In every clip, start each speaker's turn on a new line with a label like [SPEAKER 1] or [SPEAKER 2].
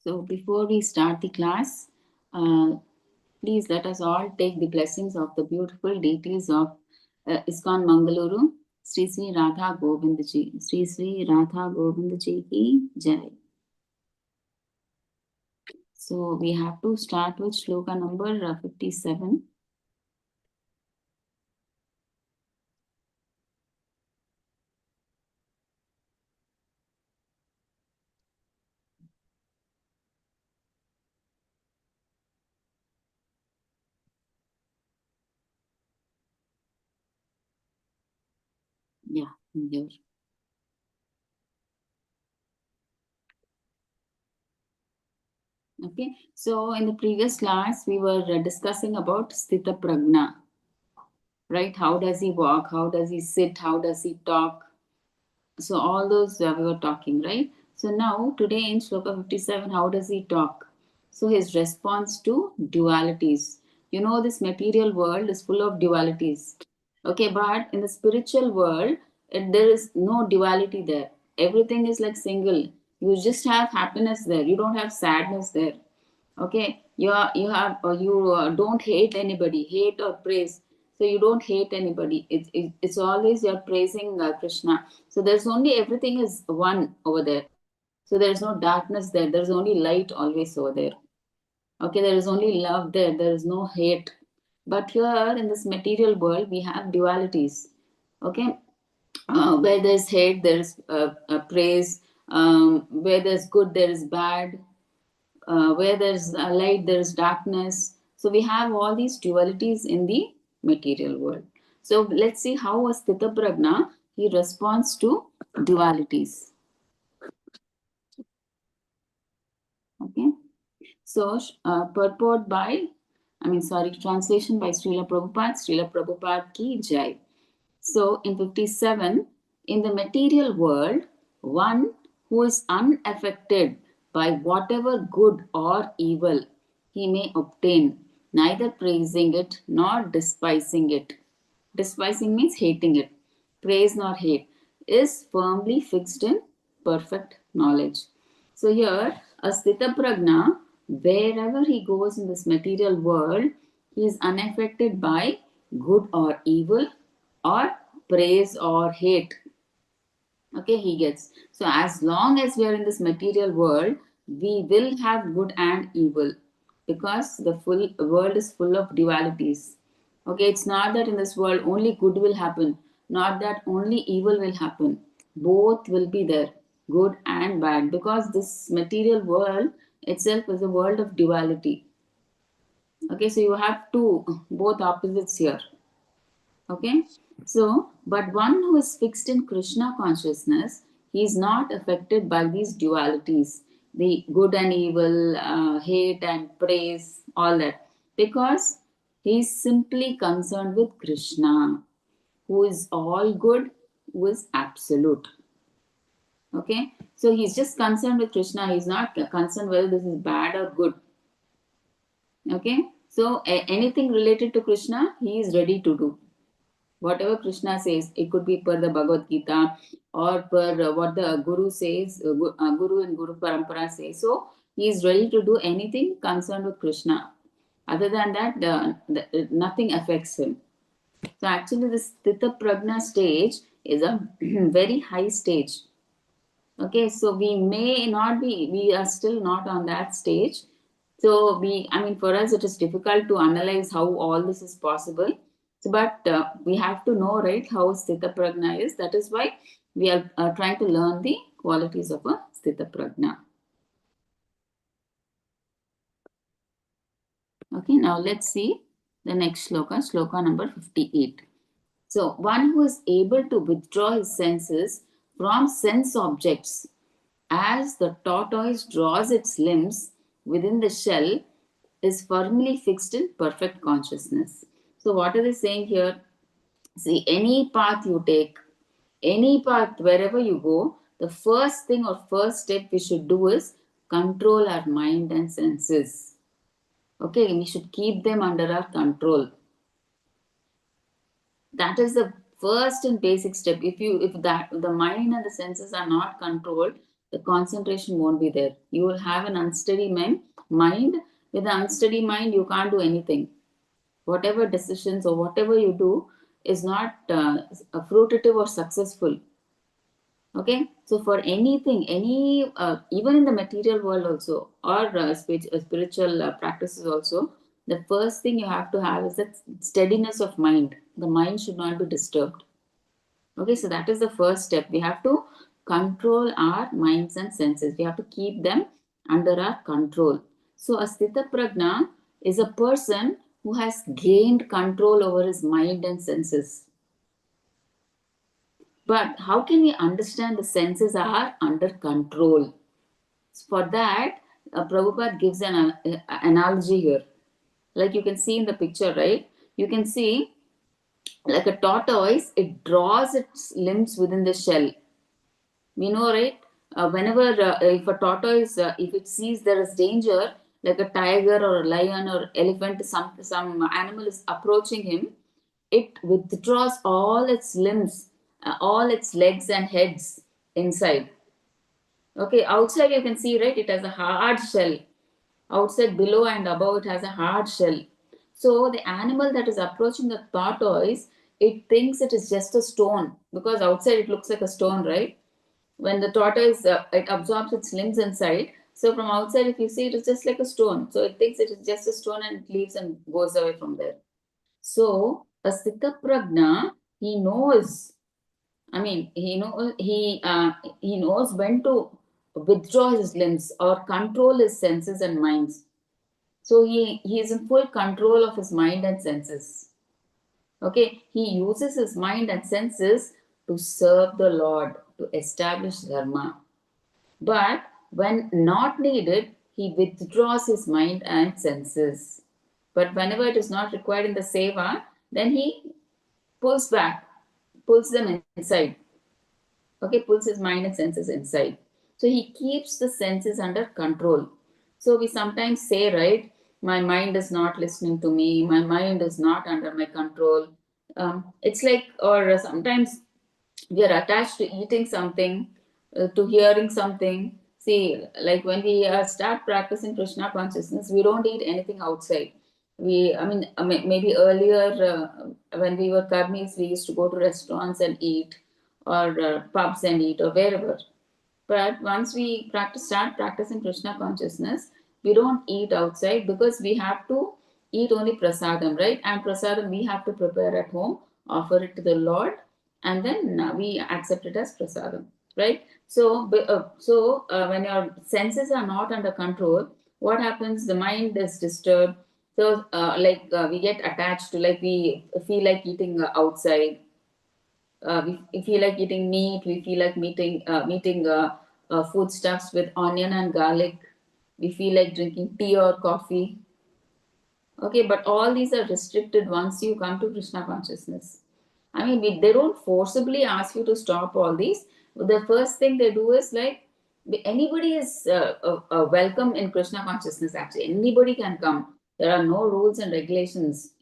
[SPEAKER 1] So before we start the class, please let us all take the blessings of the beautiful deities of ISKCON Mangaluru, Sri Sri Radha Govind Ji. Sri Sri Radha Govind Ji ki Jai. So we have to start with shloka number 57. Yeah, here. Okay, so in the previous class, we were discussing about Sthita Prajna, right? How does he walk? How does he sit? How does he talk? So all those we were talking, right? So now today in Shloka 57, how does he talk? So his response to dualities. You know, this material world is full of dualities. Okay, but in the spiritual world, there is no duality there. Everything is like single. You just have happiness there. You don't have sadness there. Okay, you don't hate anybody, hate or praise. So you don't hate anybody. It's always you're praising Krishna. So there's only everything is one over there. So there's no darkness there. There's only light always over there. Okay, there is only love there. There is no hate. But here in this material world, we have dualities. Okay, where there's hate, there's praise. Where there's good, there is bad. Where there's light, there's darkness. So we have all these dualities in the material world. So let's see how a Sthita Prajna he responds to dualities. Okay. So purport by, translation by Srila Prabhupada ki jai. So in 57, in the material world, one who is unaffected by whatever good or evil he may obtain, neither praising it nor despising it. Despising means hating it. Praise nor hate is firmly fixed in perfect knowledge. So here, a Sthita Prajna, wherever he goes in this material world, he is unaffected by good or evil or praise or hate. Okay, he gets. So as long as we are in this material world, we will have good and evil because the full world is full of dualities. Okay, it's not that in this world only good will happen, not that only evil will happen. Both will be there, good and bad, because this material world itself is a world of duality. Okay, so you have two both opposites here. Okay, so but one who is fixed in Krishna consciousness, he is not affected by these dualities, the good and evil, hate and praise, all that, because he is simply concerned with Krishna, who is all good, who is absolute. Okay, so he's just concerned with Krishna, he's not concerned whether this is bad or good. Okay, so anything related to Krishna, he is ready to do. Whatever Krishna says, it could be per the Bhagavad Gita or per what the Guru says, Guru and Guru Parampara says. So he is ready to do anything concerned with Krishna. Other than that, nothing affects him. So actually, this Sthita Prajna stage is a very high stage. Okay, so we are still not on that stage. So for us, it is difficult to analyze how all this is possible. So, but we have to know, right, how Sthita Prajna is. That is why we are trying to learn the qualities of a Sthita Prajna. Okay, now let's see the next shloka number 58. So, one who is able to withdraw his senses from sense objects as the tortoise draws its limbs within the shell is firmly fixed in perfect consciousness. So, what are they saying here? See, any path you take, any path wherever you go, the first thing or first step we should do is control our mind and senses. Okay, we should keep them under our control. That is the first and basic step. If the mind and the senses are not controlled, the concentration won't be there. You will have an unsteady mind. With an unsteady mind, you can't do anything. Whatever decisions or whatever you do is not fruitive or successful. Okay, so for anything, even in the material world also, or spiritual practices also, the first thing you have to have is that steadiness of mind. The mind should not be disturbed. Okay, so that is the first step. We have to control our minds and senses. We have to keep them under our control. So a Sthita Prajna is a person who has gained control over his mind and senses. But how can we understand the senses are under control? For that, Prabhupada gives an analogy here. Like you can see in the picture, right? You can see like a tortoise, it draws its limbs within the shell. We know, right? Whenever if a tortoise, if it sees there is danger, like a tiger or a lion or elephant, some animal is approaching him, it withdraws all its limbs, all its legs and heads inside. Okay, outside you can see, right? It has a hard shell. Outside, below, and above, it has a hard shell. So the animal that is approaching the tortoise, it thinks it is just a stone because outside it looks like a stone, right? When the tortoise, it absorbs its limbs inside. So from outside, if you see, it is just like a stone. So it thinks it is just a stone and it leaves and goes away from there. So a Sthita Prajna, he knows. I mean, he knows when to withdraw his limbs or control his senses and minds. So he is in full control of his mind and senses. Okay, he uses his mind and senses to serve the Lord, to establish dharma. But when not needed, he withdraws his mind and senses. But whenever it is not required in the seva, then he pulls back, pulls them inside. Okay, pulls his mind and senses inside. So he keeps the senses under control. So we sometimes say, right, my mind is not listening to me, my mind is not under my control. It's like, or sometimes we are attached to eating something, to hearing something. See, like when we start practicing Krishna consciousness, we don't eat anything outside. Maybe earlier when we were karmis, we used to go to restaurants and eat, or pubs and eat, or wherever. But once we start practicing Krishna consciousness, we don't eat outside because we have to eat only prasadam, right? And prasadam we have to prepare at home, offer it to the Lord, and then we accept it as prasadam, right? So when your senses are not under control, what happens? The mind is disturbed. So we get attached to, like, we feel like eating outside. We feel like eating meat. We feel like meeting foodstuffs with onion and garlic. We feel like drinking tea or coffee. Okay, but all these are restricted once you come to Krishna consciousness. I mean, they don't forcibly ask you to stop all these. The first thing they do is, like, anybody is welcome in Krishna consciousness. Actually, anybody can come. There are no rules and regulations,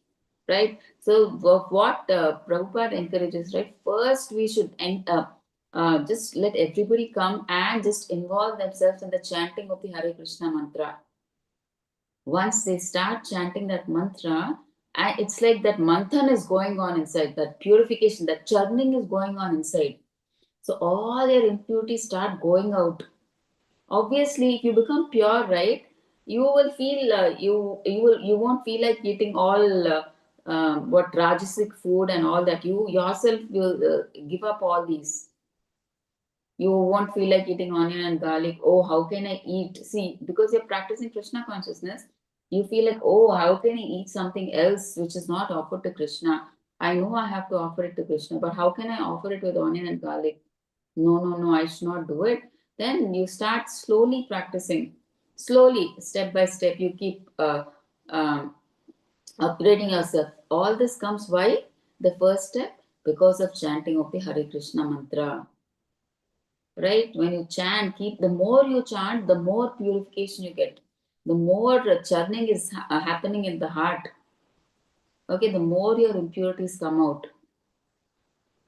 [SPEAKER 1] right? So what Prabhupada encourages, right? First, we should just let everybody come and just involve themselves in the chanting of the Hare Krishna mantra. Once they start chanting that mantra, and it's like that manthan is going on inside, that purification, that churning is going on inside. So all their impurities start going out. Obviously, if you become pure, right, you will feel you won't feel like eating all what rajasic food and all that. You yourself will give up all these. You won't feel like eating onion and garlic. Oh, how can I eat? See, because you're practicing Krishna consciousness, you feel like, oh, how can I eat something else which is not offered to Krishna? I know I have to offer it to Krishna, but how can I offer it with onion and garlic? No, no, no, I should not do it. Then you start slowly practicing. Slowly, step by step, you keep um, upgrading yourself. All this comes why? The first step, because of chanting of the Hare Krishna mantra. Right? When you chant, the more you chant, the more purification you get. The more churning is happening in the heart. Okay, the more your impurities come out,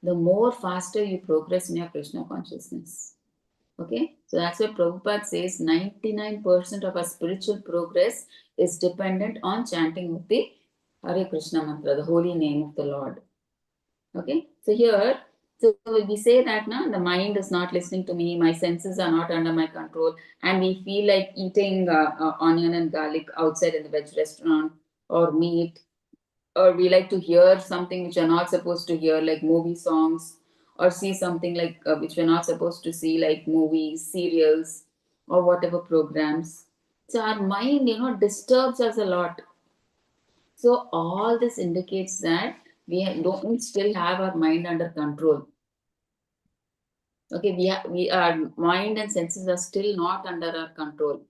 [SPEAKER 1] the more faster you progress in your Krishna consciousness. Okay, so that's why Prabhupada says 99% of our spiritual progress is dependent on chanting of the Hare Krishna mantra, the holy name of the Lord. Okay, so here, so we say that now the mind is not listening to me, my senses are not under my control, and we feel like eating onion and garlic outside in the veg restaurant or meat, or we like to hear something which you're not supposed to hear, like movie songs, or see something like which we're not supposed to see, like movies, serials, or whatever programs. So our mind, disturbs us a lot. So all this indicates that don't still have our mind under control. Okay, our mind and senses are still not under our control.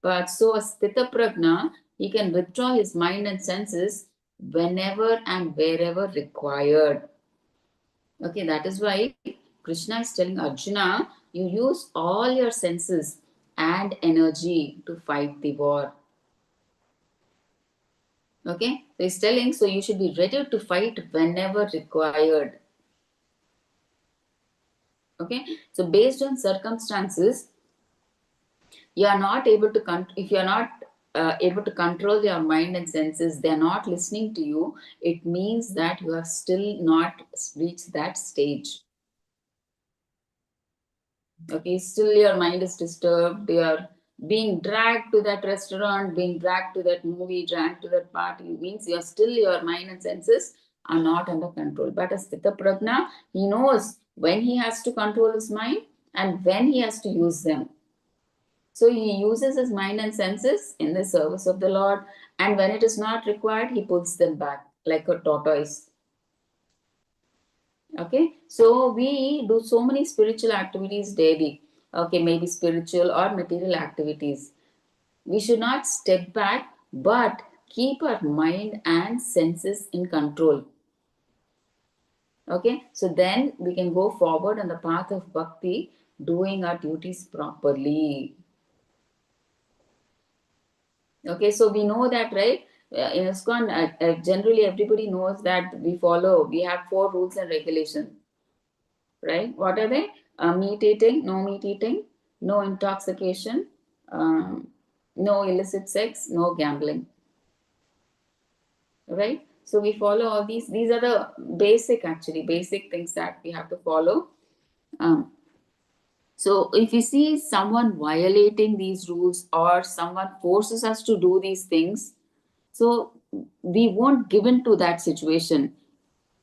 [SPEAKER 1] But so a Sthita Prajna, he can withdraw his mind and senses whenever and wherever required. Okay, that is why Krishna is telling Arjuna, you use all your senses and energy to fight the war. Okay, so he's telling, so you should be ready to fight whenever required. Okay, so based on circumstances, you are not able to if you are not able to control your mind and senses, they are not listening to you, it means that you have still not reached that stage. Okay, still your mind is disturbed, you are being dragged to that restaurant, being dragged to that movie, dragged to that party, it means you're still, your mind and senses are not under control. But as Sthita Prajna, he knows when he has to control his mind and when he has to use them. So he uses his mind and senses in the service of the Lord, and when it is not required, he pulls them back like a tortoise. Okay, so we do so many spiritual activities daily. Okay, maybe spiritual or material activities. We should not step back, but keep our mind and senses in control. Okay, so then we can go forward on the path of bhakti, doing our duties properly. Okay, so we know that, right? In ISKCON, generally everybody knows that we have 4 rules and regulations, right? What are they? Meat eating, no meat eating, no intoxication, um, no illicit sex, no gambling, right? So we follow all these. These are the basic things that we have to follow. Um, so if we see someone violating these rules or someone forces us to do these things, so we won't give in to that situation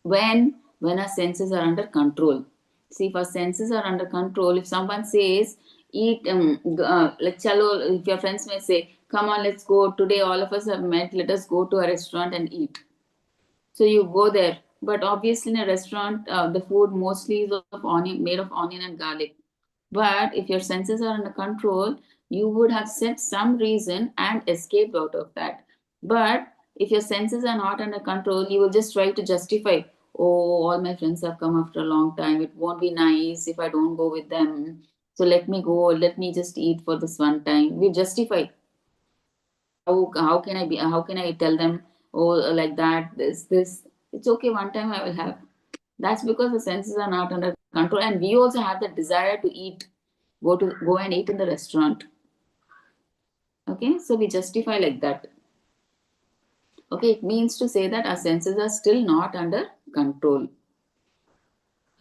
[SPEAKER 1] when our senses are under control. See, if our senses are under control, if someone says, eat, like, chalo, if your friends may say, come on, let's go, today all of us have met, let us go to a restaurant and eat. So you go there. But obviously in a restaurant, the food mostly is of onion, made of onion and garlic. But if your senses are under control, you would have set some reason and escaped out of that. But if your senses are not under control, you will just try to justify, oh, all my friends have come after a long time. It won't be nice if I don't go with them. So let me go, let me just eat for this one time. We justify. How can I tell them, oh, like that, this, it's okay, one time I will have. That's because the senses are not under control, and we also have the desire to eat, go and eat in the restaurant. Okay, so we justify like that. Okay, it means to say that our senses are still not under control.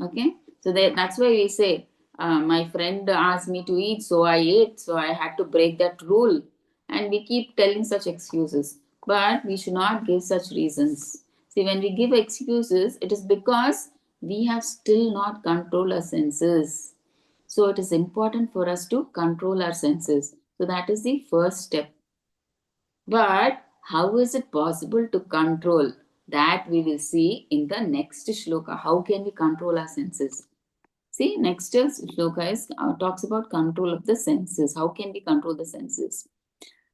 [SPEAKER 1] Okay, so that's why we say, my friend asked me to eat, so I ate, so I had to break that rule. And we keep telling such excuses, but we should not give such reasons. See, when we give excuses, it is because we have still not controlled our senses. So it is important for us to control our senses. So that is the first step. But how is it possible to control? That we will see in the next shloka. How can we control our senses? See, next shloka talks about control of the senses. How can we control the senses?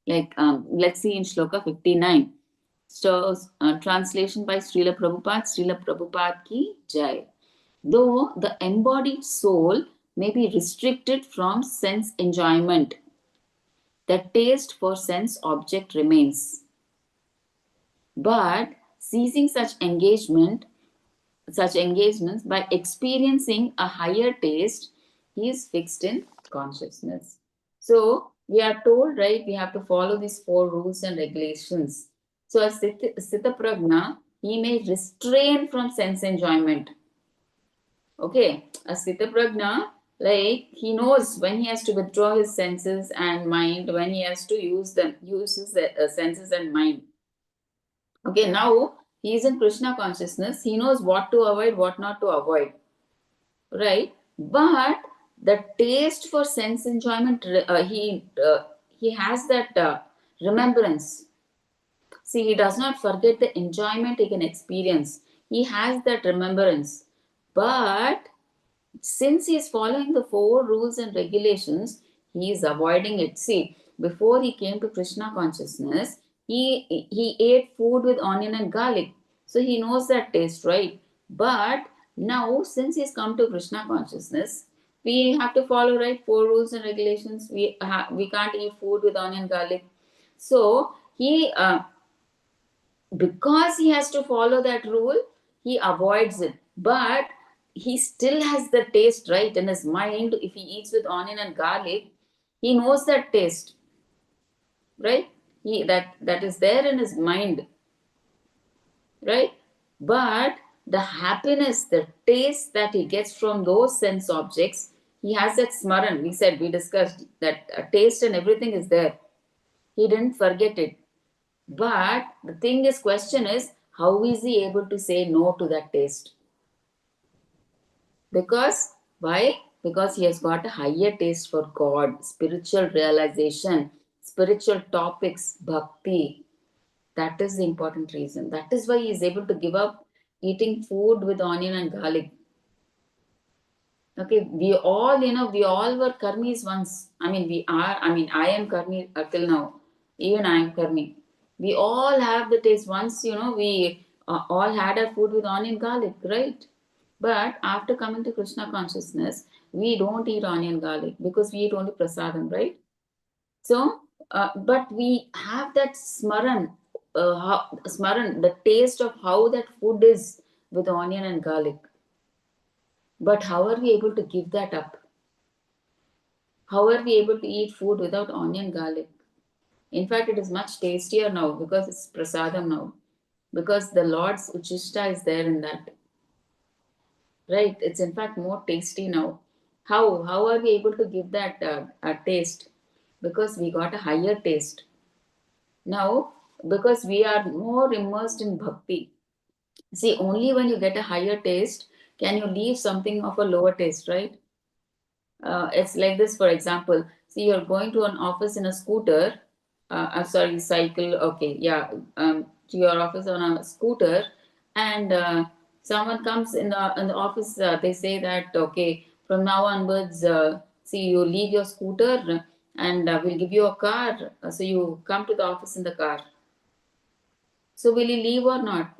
[SPEAKER 1] Like, let's see in shloka 59. So, translation by Srila Prabhupada. Srila Prabhupada ki jai. Though the embodied soul may be restricted from sense enjoyment, the taste for sense object remains. But ceasing such engagements by experiencing a higher taste, he is fixed in consciousness. So we are told, right, we have to follow these 4 rules and regulations. So as Sthita Prajna, he may restrain from sense enjoyment. Okay, a Sthita Prajna, like he knows when he has to withdraw his senses and mind, when he has to use his senses and mind. Okay, now he is in Krishna consciousness. He knows what to avoid, what not to avoid, right? But the taste for sense enjoyment, he has that remembrance. See, he does not forget the enjoyment he can experience. He has that remembrance, but since he is following the 4 rules and regulations, he is avoiding it. See, before he came to Krishna consciousness, he ate food with onion and garlic. So he knows that taste, right? But now, since he's come to Krishna consciousness, we have to follow, right, 4 rules and regulations. We can't eat food with onion and garlic. So because he has to follow that rule, he avoids it. But he still has the taste, right, in his mind. If he eats with onion and garlic, he knows that taste, right? That is there in his mind, right? But the happiness, the taste that he gets from those sense objects, he has that smaran. We discussed that taste and everything is there. He didn't forget it. But the thing is, question is, how is he able to say no to that taste? Because, why? Because he has got a higher taste for God, spiritual realization, spiritual topics, bhakti. That is the important reason. That is why he is able to give up eating food with onion and garlic. Okay, we all were karmis once. I am karmi till now. Even I am karmi. We all have the taste. Once, we all had our food with onion garlic, right? But after coming to Krishna consciousness, we don't eat onion garlic because we eat only prasadam, right? So, but we have that smaran, the taste of how that food is with onion and garlic. But how are we able to give that up? How are we able to eat food without onion garlic? In fact, it is much tastier now because it's prasadam now. Because the Lord's Uchishta is there in that. Right? It's in fact more tasty now. How? How are we able to give that taste? Because we got a higher taste. Now, because we are more immersed in bhakti. See, only when you get a higher taste can you leave something of a lower taste, right? It's like this, for example. See, you're going to an office in a scooter. I'm sorry, cycle. Okay, yeah. To your office on a scooter, and someone comes in the office. They say that okay, from now onwards, see, you leave your scooter, and we'll give you a car. So you come to the office in the car. So will he leave or not?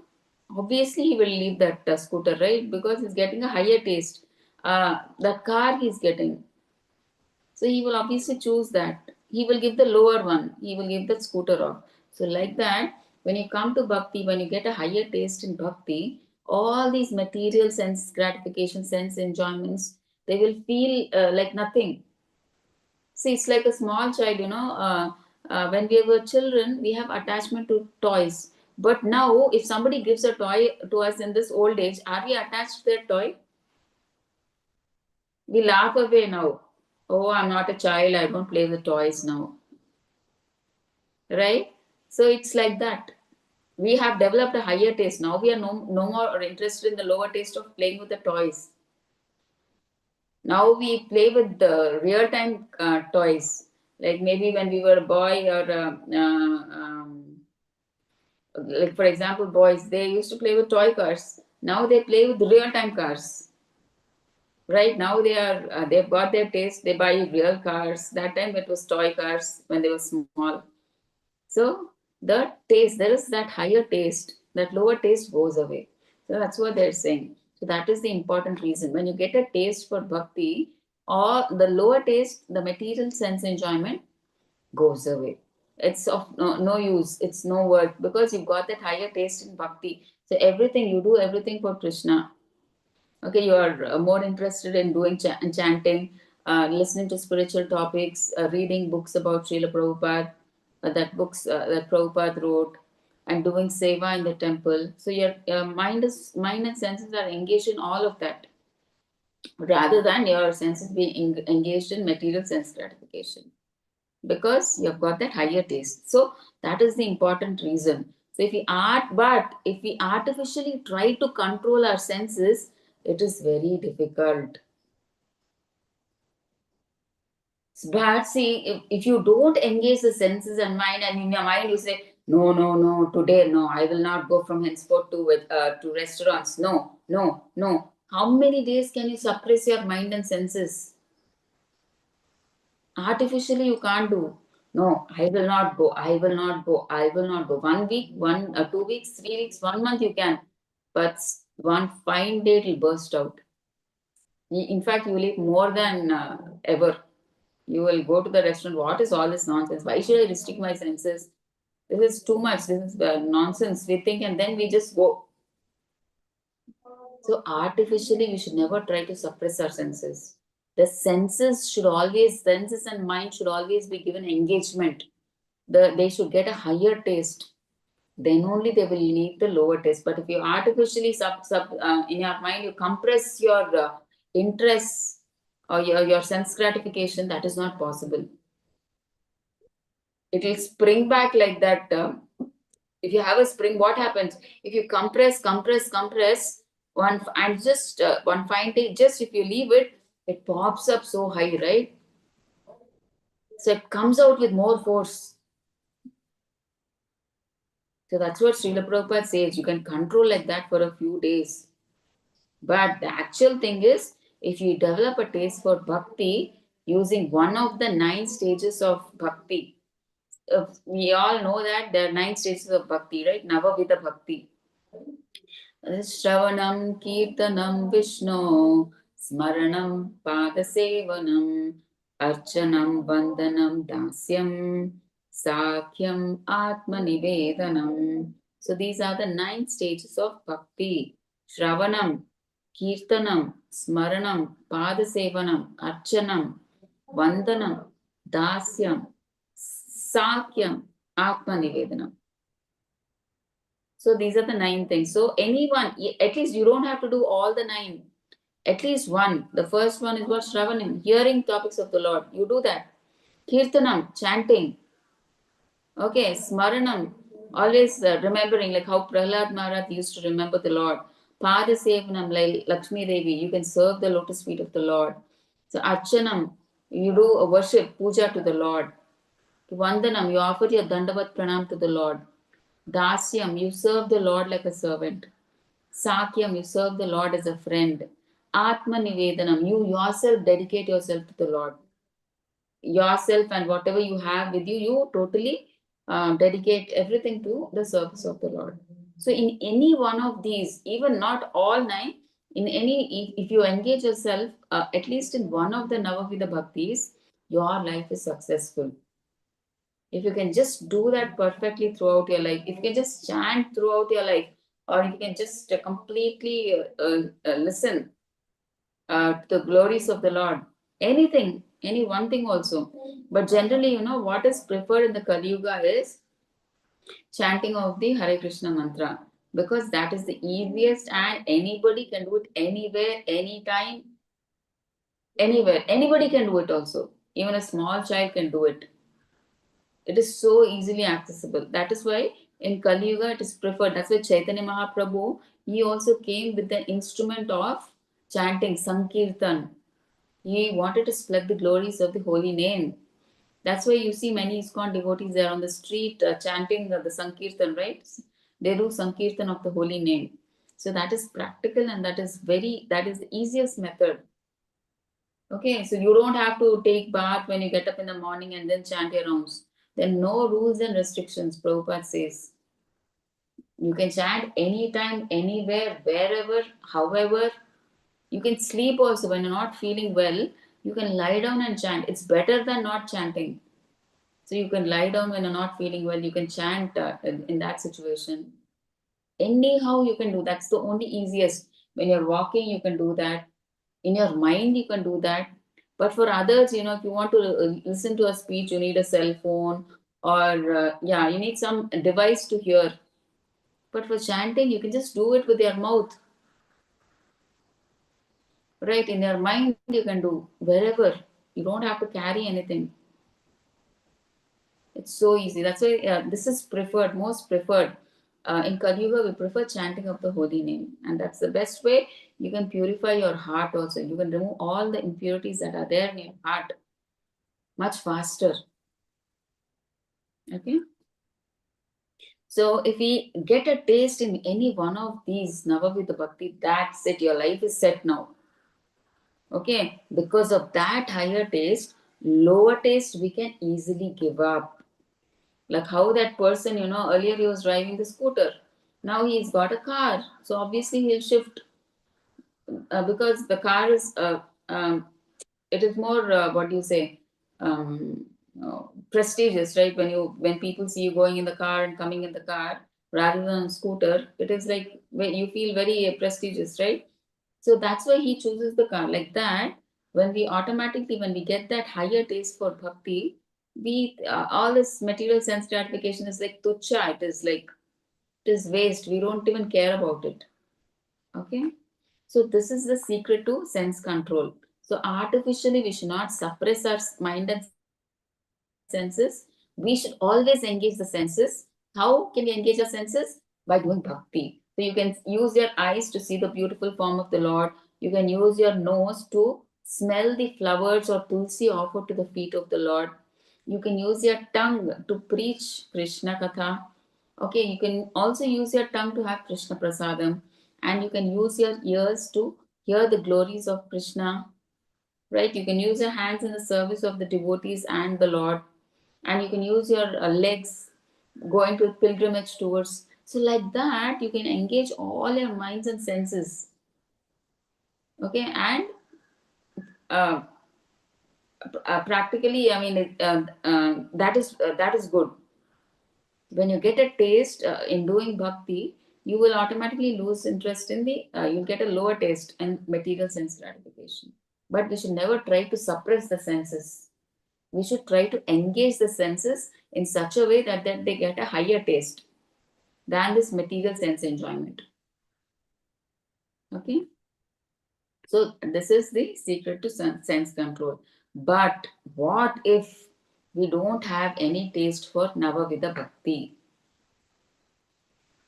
[SPEAKER 1] Obviously, he will leave that scooter, right? Because he's getting a higher taste. That car he's getting. So he will obviously choose that. He will give the lower one. He will give that scooter off. So like that, when you come to bhakti, when you get a higher taste in bhakti, all these material sense gratification, sense enjoyments, they will feel like nothing. See, it's like a small child, when we were children, we have attachment to toys. But now, if somebody gives a toy to us in this old age, are we attached to that toy? We laugh away now. Oh, I'm not a child, I don't play with toys now. Right? So it's like that. We have developed a higher taste. Now we are no more interested in the lower taste of playing with the toys. Now we play with the real time toys. Like maybe when we were a boy, or like for example, boys, they used to play with toy cars. Now they play with real time cars. Right now they've got their taste. They buy real cars. That time it was toy cars when they were small. So the taste, there is that higher taste, that lower taste goes away. So that's what they're saying. So that is the important reason. When you get a taste for bhakti, or the lower taste, the material sense enjoyment goes away. It's of no use. It's no worth because you've got that higher taste in bhakti. So everything you do, everything for Krishna. Okay, you are more interested in doing chanting. listening to spiritual topics, reading books about Srila Prabhupada, that Prabhupada wrote, and doing seva in the temple. So your mind and senses are engaged in all of that, rather than your senses being engaged in material sense gratification, because you've got that higher taste. So that is the important reason. So if we artificially try to control our senses, it is very difficult. But see, if you don't engage the senses and mind, and in your mind you say, no, no, no, today, no, I will not go from henceforth to restaurants. No, no, no. How many days can you suppress your mind and senses? Artificially, you can't do. No, I will not go. I will not go. I will not go. 1 week, 2 weeks, 3 weeks, 1 month you can, but one fine day it will burst out. In fact, you will eat more than ever. You will go to the restaurant. What is all this nonsense? Why should I restrict my senses? This is too much. This is nonsense. We think and then we just go. So, artificially, we should never try to suppress our senses. The senses and mind should always be given engagement. They should get a higher taste. Then only they will need the lower taste. But if you artificially in your mind, you compress your interests or your sense gratification, that is not possible. It will spring back like that. If you have a spring, what happens? If you compress one and just one fine day, just if you leave it, it pops up so high, right? So it comes out with more force. So that's what Srila Prabhupada says. You can control like that for a few days. But the actual thing is, if you develop a taste for bhakti using one of the 9 stages of bhakti, we all know that there are 9 stages of bhakti, right? Navavida bhakti. Shravanam, Kirtanam, Vishnu, Smaranam, Padasevanam, Archanam, Vandanam, Dasyam, Sakhyam, Atmanivedanam. So these are the 9 stages of bhakti. Shravanam, Kirtanam, Smaranam, Padasevanam, Archanam, Vandanam, Dasyam, Sakyam, Atmanivedanam. So these are the 9 things. So anyone, at least you don't have to do all the 9. At least one. The first one is what? Shravanam, hearing topics of the Lord. You do that. Kirtanam, chanting. Okay, Smaranam, always remembering, like how Prahlad Maharaj used to remember the Lord. Padasevanam, like Lakshmi Devi, you can serve the lotus feet of the Lord. So Archanam, you do a worship, puja to the Lord. Vandanam, you offer your Dandavat Pranam to the Lord. Dasyam, you serve the Lord like a servant. Sakyam, you serve the Lord as a friend. Atma Nivedanam, you yourself dedicate yourself to the Lord. Yourself and whatever you have with you, you totally dedicate everything to the service of the Lord. So, in any one of these, even not all 9, in any, if you engage yourself at least in one of the Navavida Bhaktis, your life is successful. If you can just do that perfectly throughout your life, if you can just chant throughout your life, or if you can just completely listen to the glories of the Lord, anything, any one thing also. But generally, what is preferred in the Kali Yuga is chanting of the Hare Krishna mantra, because that is the easiest and anybody can do it anywhere, anytime, anywhere. Anybody can do it also. Even a small child can do it. It is so easily accessible. That is why in Kali Yuga it is preferred. That's why Chaitanya Mahaprabhu, he also came with the instrument of chanting, Sankirtan. He wanted to spread the glories of the holy name. That's why you see many ISKCON devotees there on the street chanting the Sankirtan, right? They do Sankirtan of the holy name. So that is practical and that is the easiest method. Okay, so you don't have to take bath when you get up in the morning and then chant your rounds. There are no rules and restrictions, Prabhupada says. You can chant anytime, anywhere, wherever, however. You can sleep also when you're not feeling well. You can lie down and chant. It's better than not chanting. So you can lie down when you're not feeling well. You can chant in that situation. Anyhow, you can do. That's the only easiest. When you're walking, you can do that. In your mind, you can do that. But for others, you know, if you want to listen to a speech, you need a cell phone, or yeah, you need some device to hear. But for chanting, you can just do it with your mouth, right? In your mind, you can do wherever. You don't have to carry anything. It's so easy. That's why this is preferred, most preferred. In Kali Yuga, we prefer chanting of the holy name, and that's the best way. You can purify your heart also. You can remove all the impurities that are there in your heart much faster. Okay. So if we get a taste in any one of these Navavidha Bhakti, that's it. Your life is set now. Okay. Because of that higher taste, lower taste we can easily give up. Like how that person, you know, earlier he was driving the scooter. Now he's got a car. So obviously he'll shift because the car is, it is more, what do you say, prestigious, right? When people see you going in the car and coming in the car rather than scooter, it is like you feel very prestigious, right? So that's why he chooses the car like that. When we get that higher taste for bhakti, we all this material sense gratification is like tucha. It is like, it is waste. We don't even care about it. Okay. So this is the secret to sense control. So artificially, we should not suppress our mind and senses. We should always engage the senses. How can we engage our senses? By doing bhakti. So you can use your eyes to see the beautiful form of the Lord. You can use your nose to smell the flowers or tulsi offered to the feet of the Lord. You can use your tongue to preach Krishna Katha. Okay, you can also use your tongue to have Krishna Prasadam, and you can use your ears to hear the glories of Krishna, right? You can use your hands in the service of the devotees and the Lord, and you can use your legs going to pilgrimage tours. So, like that, you can engage all your minds and senses. Okay, and uh, practically, I mean, that is good. When you get a taste in doing bhakti, you will automatically lose interest in the, you'll get a lower taste and material sense gratification. But we should never try to suppress the senses. We should try to engage the senses in such a way that they get a higher taste than this material sense enjoyment. Okay. So this is the secret to sense control. But what if we don't have any taste for Navavidha Bhakti?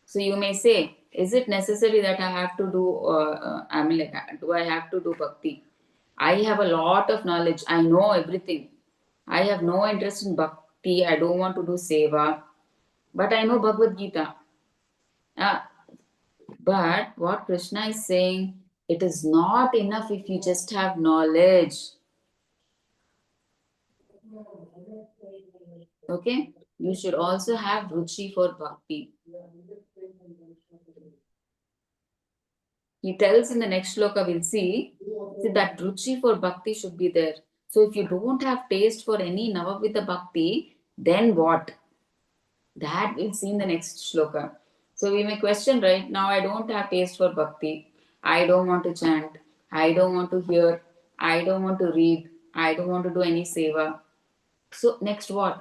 [SPEAKER 1] So you may say, is it necessary that I have to do, I mean, like, do I have to do bhakti? I have a lot of knowledge. I know everything. I have no interest in bhakti. I don't want to do seva. But I know Bhagavad Gita. Uh, but what Krishna is saying, it is not enough if you just have knowledge. Okay? You should also have ruchi for bhakti. He tells in the next shloka, we'll see that ruchi for bhakti should be there. So if you don't have taste for any Navavidha bhakti, then what? That we'll see in the next shloka. So we may question, right? Now I don't have taste for bhakti. I don't want to chant. I don't want to hear. I don't want to read. I don't want to do any seva. So next what?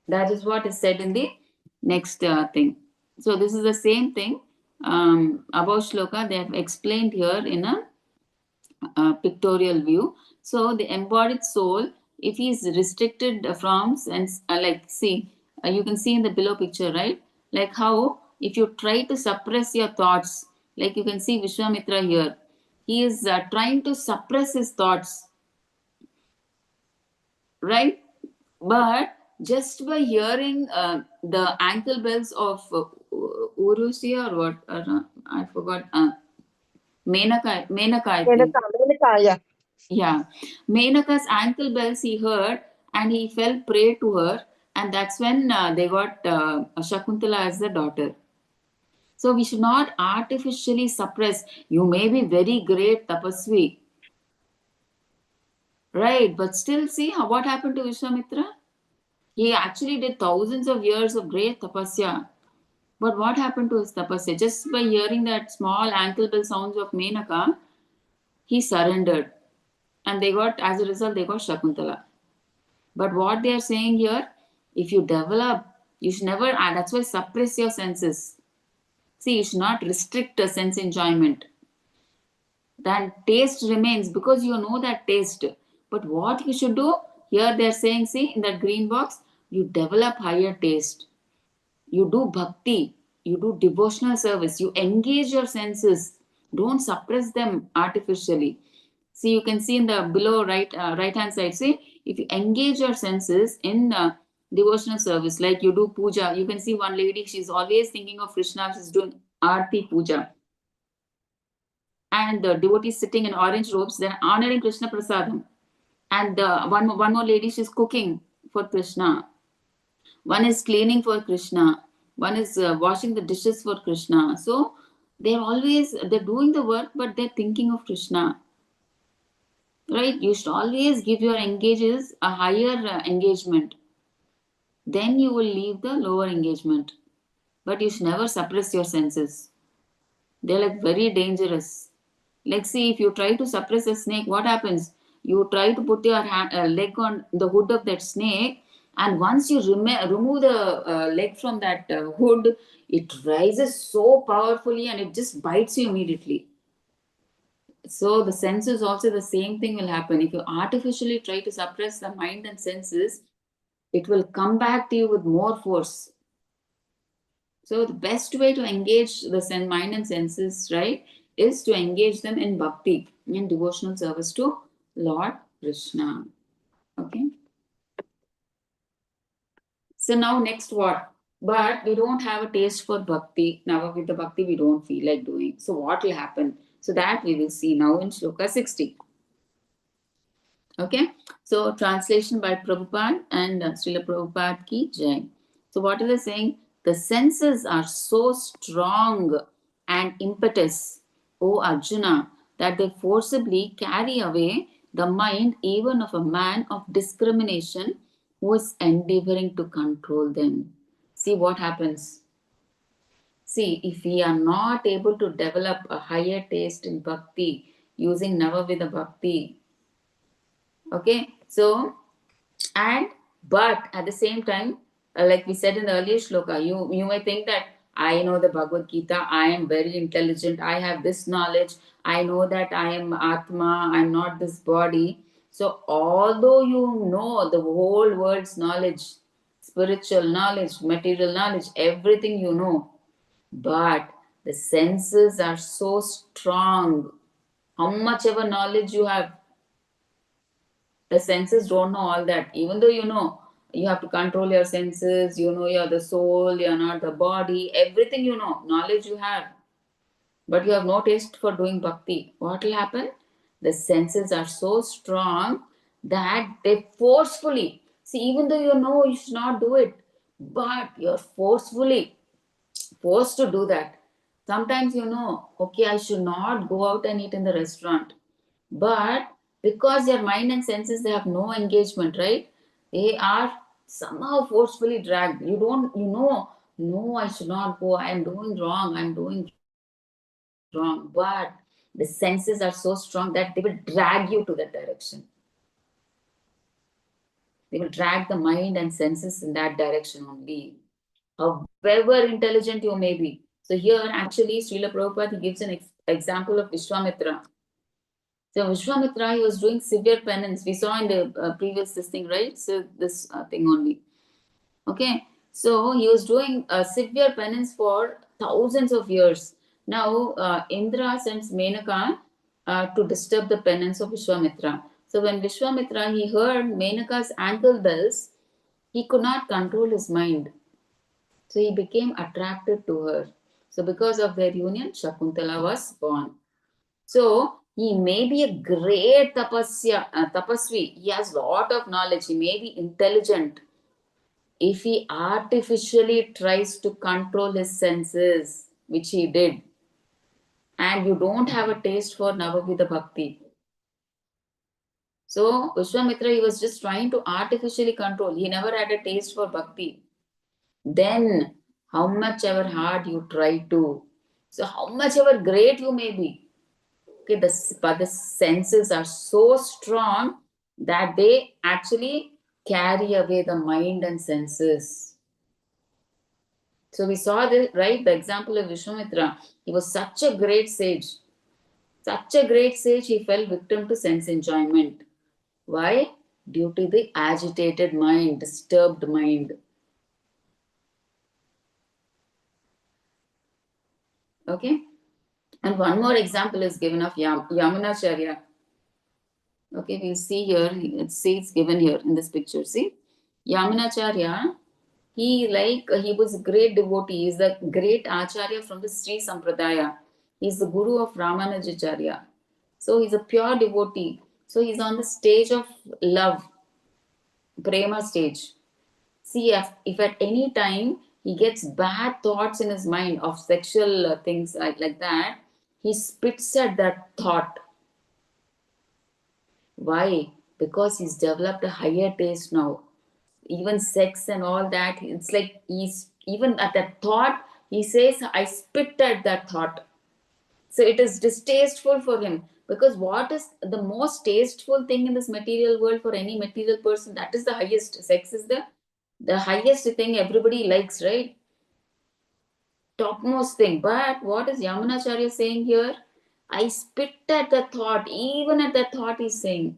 [SPEAKER 1] That is what is said in the next thing. So this is the same thing. Above shloka, they have explained here in a pictorial view. So the embodied soul, if he is restricted from sense, like see, you can see in the below picture, right? Like how if you try to suppress your thoughts, like you can see Vishwamitra here, he is trying to suppress his thoughts, right? But just by hearing the ankle bells of Urusi or what, I forgot, Menaka, I think.
[SPEAKER 2] Menaka, yeah.
[SPEAKER 1] Yeah, Menaka's ankle bells he heard and he fell prey to her, and that's when they got Shakuntala as the daughter. So we should not artificially suppress. You may be very great tapasvi, right? But still, see what happened to Vishwamitra? He actually did thousands of years of great tapasya. But what happened to his tapasya? Just by hearing that small ankle bell sounds of Menaka, he surrendered. And they got, as a result, they got Shakuntala. But what they are saying here, if you develop, you should never, and that's why suppress your senses. See, you should not restrict a sense enjoyment. Then taste remains because you know that taste. But what you should do, here they're saying, see, in that green box, you develop higher taste. You do bhakti, you do devotional service, you engage your senses. Don't suppress them artificially. See, you can see in the below right hand side, see, if you engage your senses in devotional service, like you do puja, you can see one lady, she's always thinking of Krishna, she's doing arti puja. And the devotees sitting in orange robes, they're honoring Krishna Prasadam. And one more lady, she's cooking for Krishna. One is cleaning for Krishna. One is washing the dishes for Krishna. So they're doing the work, but they're thinking of Krishna. Right? You should always give your engages a higher engagement. Then you will leave the lower engagement. But you should never suppress your senses. They're like very dangerous. Like, see, if you try to suppress a snake, what happens? You try to put your leg on the hood of that snake, and once you remove the leg from that hood, it rises so powerfully and it just bites you immediately. So, the senses also, the same thing will happen. If you artificially try to suppress the mind and senses, it will come back to you with more force. So the best way to engage the mind and senses, right, is to engage them in bhakti, in devotional service to Lord Krishna. Okay. So now next what? But we don't have a taste for bhakti. Now with the bhakti we don't feel like doing. So what will happen? So that we will see now in Shloka 60. Okay. So translation by Prabhupada and Srila Prabhupada ki jai. So what are they saying? The senses are so strong and impetus, O Arjuna, that they forcibly carry away the mind even of a man of discrimination who is endeavoring to control them. See what happens. See, if we are not able to develop a higher taste in bhakti using Navavida bhakti, okay, so and but at the same time, like we said in the earlier shloka, you may think that I know the Bhagavad Gita, I am very intelligent, I have this knowledge, I know that I am Atma, I'm not this body. So although you know the whole world's knowledge, spiritual knowledge, material knowledge, everything you know, but the senses are so strong. How much ever knowledge you have, the senses don't know all that. Even though you know you have to control your senses, you know you're the soul, you're not the body, everything you know, knowledge you have, but you have no taste for doing bhakti. What will happen? The senses are so strong that they forcefully, see, even though you know you should not do it, but you're forcefully forced to do that. Sometimes you know, okay, I should not go out and eat in the restaurant. But because your mind and senses, they have no engagement, right? They are somehow forcefully dragged. You know, no, I should not go. I am doing wrong. I'm doing wrong. But the senses are so strong that they will drag you to that direction. They will drag the mind and senses in that direction only, however intelligent you may be. So here actually Srila Prabhupada he gives an example of Vishwamitra. So Vishwamitra, he was doing severe penance. We saw in the previous this thing, right? So this thing only. Okay. So he was doing a severe penance for thousands of years. Now Indra sends Menaka to disturb the penance of Vishwamitra. So when Vishwamitra he heard Menaka's ankle bells, he could not control his mind. So he became attracted to her. So because of their union, Shakuntala was born. So he may be a great tapasvi. He has lot of knowledge. He may be intelligent. If he artificially tries to control his senses, which he did, and you don't have a taste for Navavida Bhakti. So Vishwamitra, he was just trying to artificially control. He never had a taste for Bhakti. Then how much ever hard you try to, so how much ever great you may be, Okay, but the senses are so strong that they actually carry away the mind and senses. So we saw this, right? The example of Vishwamitra. He was such a great sage. Such a great sage, he fell victim to sense enjoyment. Why? Due to the agitated mind, disturbed mind. Okay? And one more example is given of Yamunacharya. Okay, we'll see here. It's given here in this picture. See, Yamunacharya, he was a great devotee. He's the great Acharya from the Sri Sampradaya. He's the guru of Ramanujacharya. So he's a pure devotee. So he's on the stage of love, prema stage. See, if at any time he gets bad thoughts in his mind of sexual things like that, he spits at that thought. Why? Because he's developed a higher taste now. Even sex and all that, it's like he's even at that thought, he says, I spit at that thought. So it is distasteful for him. Because what is the most tasteful thing in this material world for any material person? That is the highest. Sex is the highest thing everybody likes, right? Topmost thing. But what is Yamunacharya saying here? I spit at the thought, even at the thought he's saying.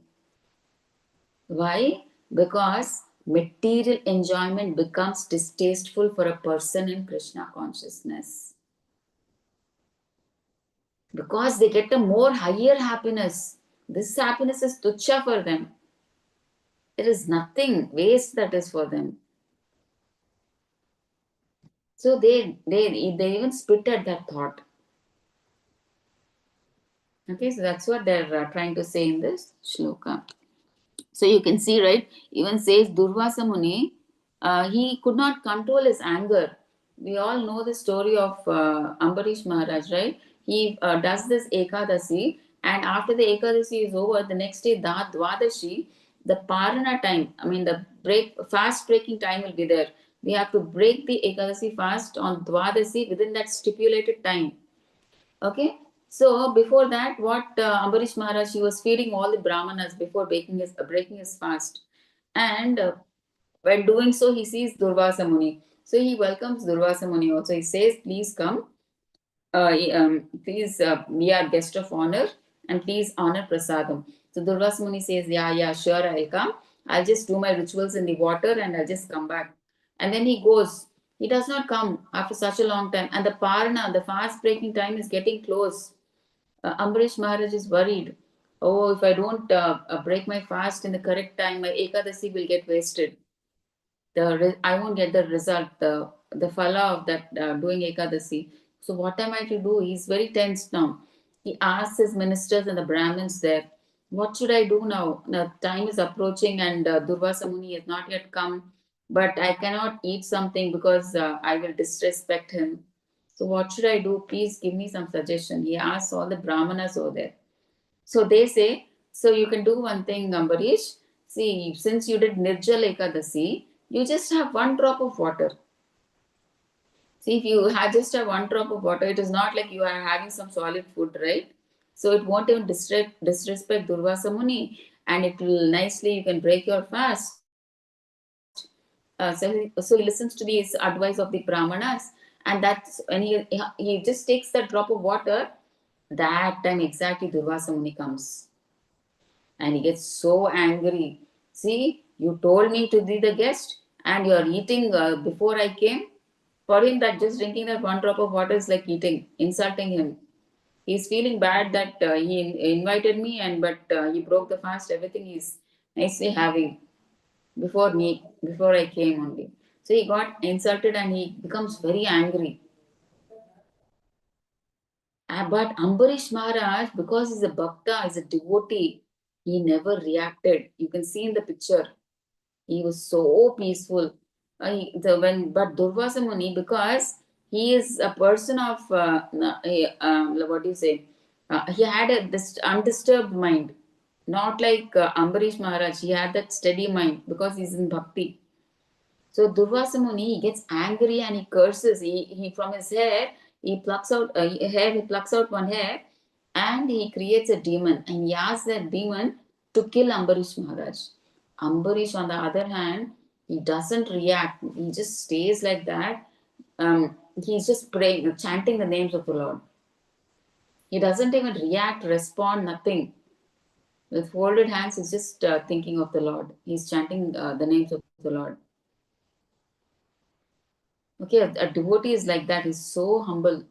[SPEAKER 1] Why? Because material enjoyment becomes distasteful for a person in Krishna consciousness. Because they get a more higher happiness. This happiness is tuchya for them. It is nothing, waste that is for them. So they even spit at that thought. Okay, so that's what they're trying to say in this shloka. So you can see, right? Even says Durvasa Muni, he could not control his anger. We all know the story of Ambarish Maharaj, right? He does this Ekadasi, and after the Ekadasi is over, the next day, Dwadashi, the Parana time, I mean, the fast breaking time will be there. We have to break the Ekadasi fast on Dwadasi within that stipulated time. Okay, so before that, what Ambarish Maharaj, he was feeding all the Brahmanas before breaking his fast, and when doing so, he sees Durvasa Muni. So he welcomes Durvasa Muni also. He says, "Please come, please be our guest of honor, and please honor prasadam." So Durvasa Muni says, "Yeah, yeah, sure, I'll come. I'll just do my rituals in the water, and I'll just come back." And then he goes. He does not come after such a long time, and the Parana, the fast breaking time, is getting close. Ambarish Maharaj is worried. Oh, if I don't break my fast in the correct time, my Ekadasi will get wasted. I won't get the result, the phala of that doing Ekadasi. So what am I to do? He's very tense now. He asks his ministers and the Brahmins there, what should I do now? The time is approaching and Durvasa Muni has not yet come, but I cannot eat something because I will disrespect him. So what should I do? Please give me some suggestion. He asks all the Brahmanas over there. So they say, so you can do one thing, Ambarish. See, since you did Nirjal Ekadasi, you just have one drop of water. See, if you just have one drop of water, it is not like you are having some solid food, right? So it won't even disrespect Durvasa Muni, and it will nicely, you can break your fast. So he listens to the advice of the Brahmanas, and that's when he just takes that drop of water. That time exactly Durvasa Muni comes. And he gets so angry. See, you told me to be the guest and you're eating before I came. For him, that just drinking that one drop of water is like eating, insulting him. He's feeling bad that he invited me and but he broke the fast. Everything he's nicely having before I came only. So he got insulted and he becomes very angry. But Ambarish Maharaj, because he's a bhakta, he's a devotee, he never reacted. You can see in the picture, he was so peaceful. But Durvasa Muni, because he is a person of what do you say? He had this undisturbed mind, not like Ambarish Maharaj. He had that steady mind because he's in bhakti. So Durvasa Muni, he gets angry and he curses. He from his hair he plucks out one hair and he creates a demon and he asks that demon to kill Ambarish Maharaj. Ambarish, on the other hand, he doesn't react. He just stays like that. He's just praying, chanting the names of the Lord. He doesn't even react, respond, nothing. With folded hands, he's just thinking of the Lord. He's chanting the names of the Lord. Okay, a devotee is like that. He's so humble.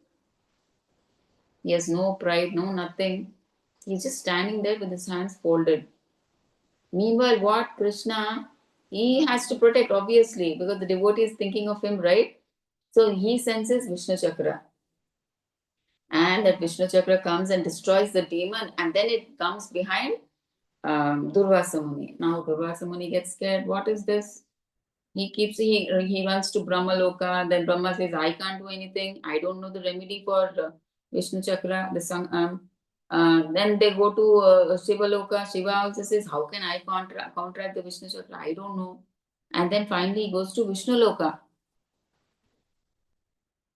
[SPEAKER 1] He has no pride, no nothing. He's just standing there with his hands folded. Meanwhile, what Krishna, he has to protect, obviously, because the devotee is thinking of him, right? So he senses Vishnu Chakra. And that Vishnu Chakra comes and destroys the demon, and then it comes behind Durvasa Muni. Now Durvasa Muni gets scared. What is this? He runs to Brahma Loka. Then Brahma says, I can't do anything. I don't know the remedy for Vishnu Chakra. Then they go to Shiva Loka. Shiva also says, how can I counteract the Vishnu Chakra? I don't know. And then finally he goes to Vishnu Loka.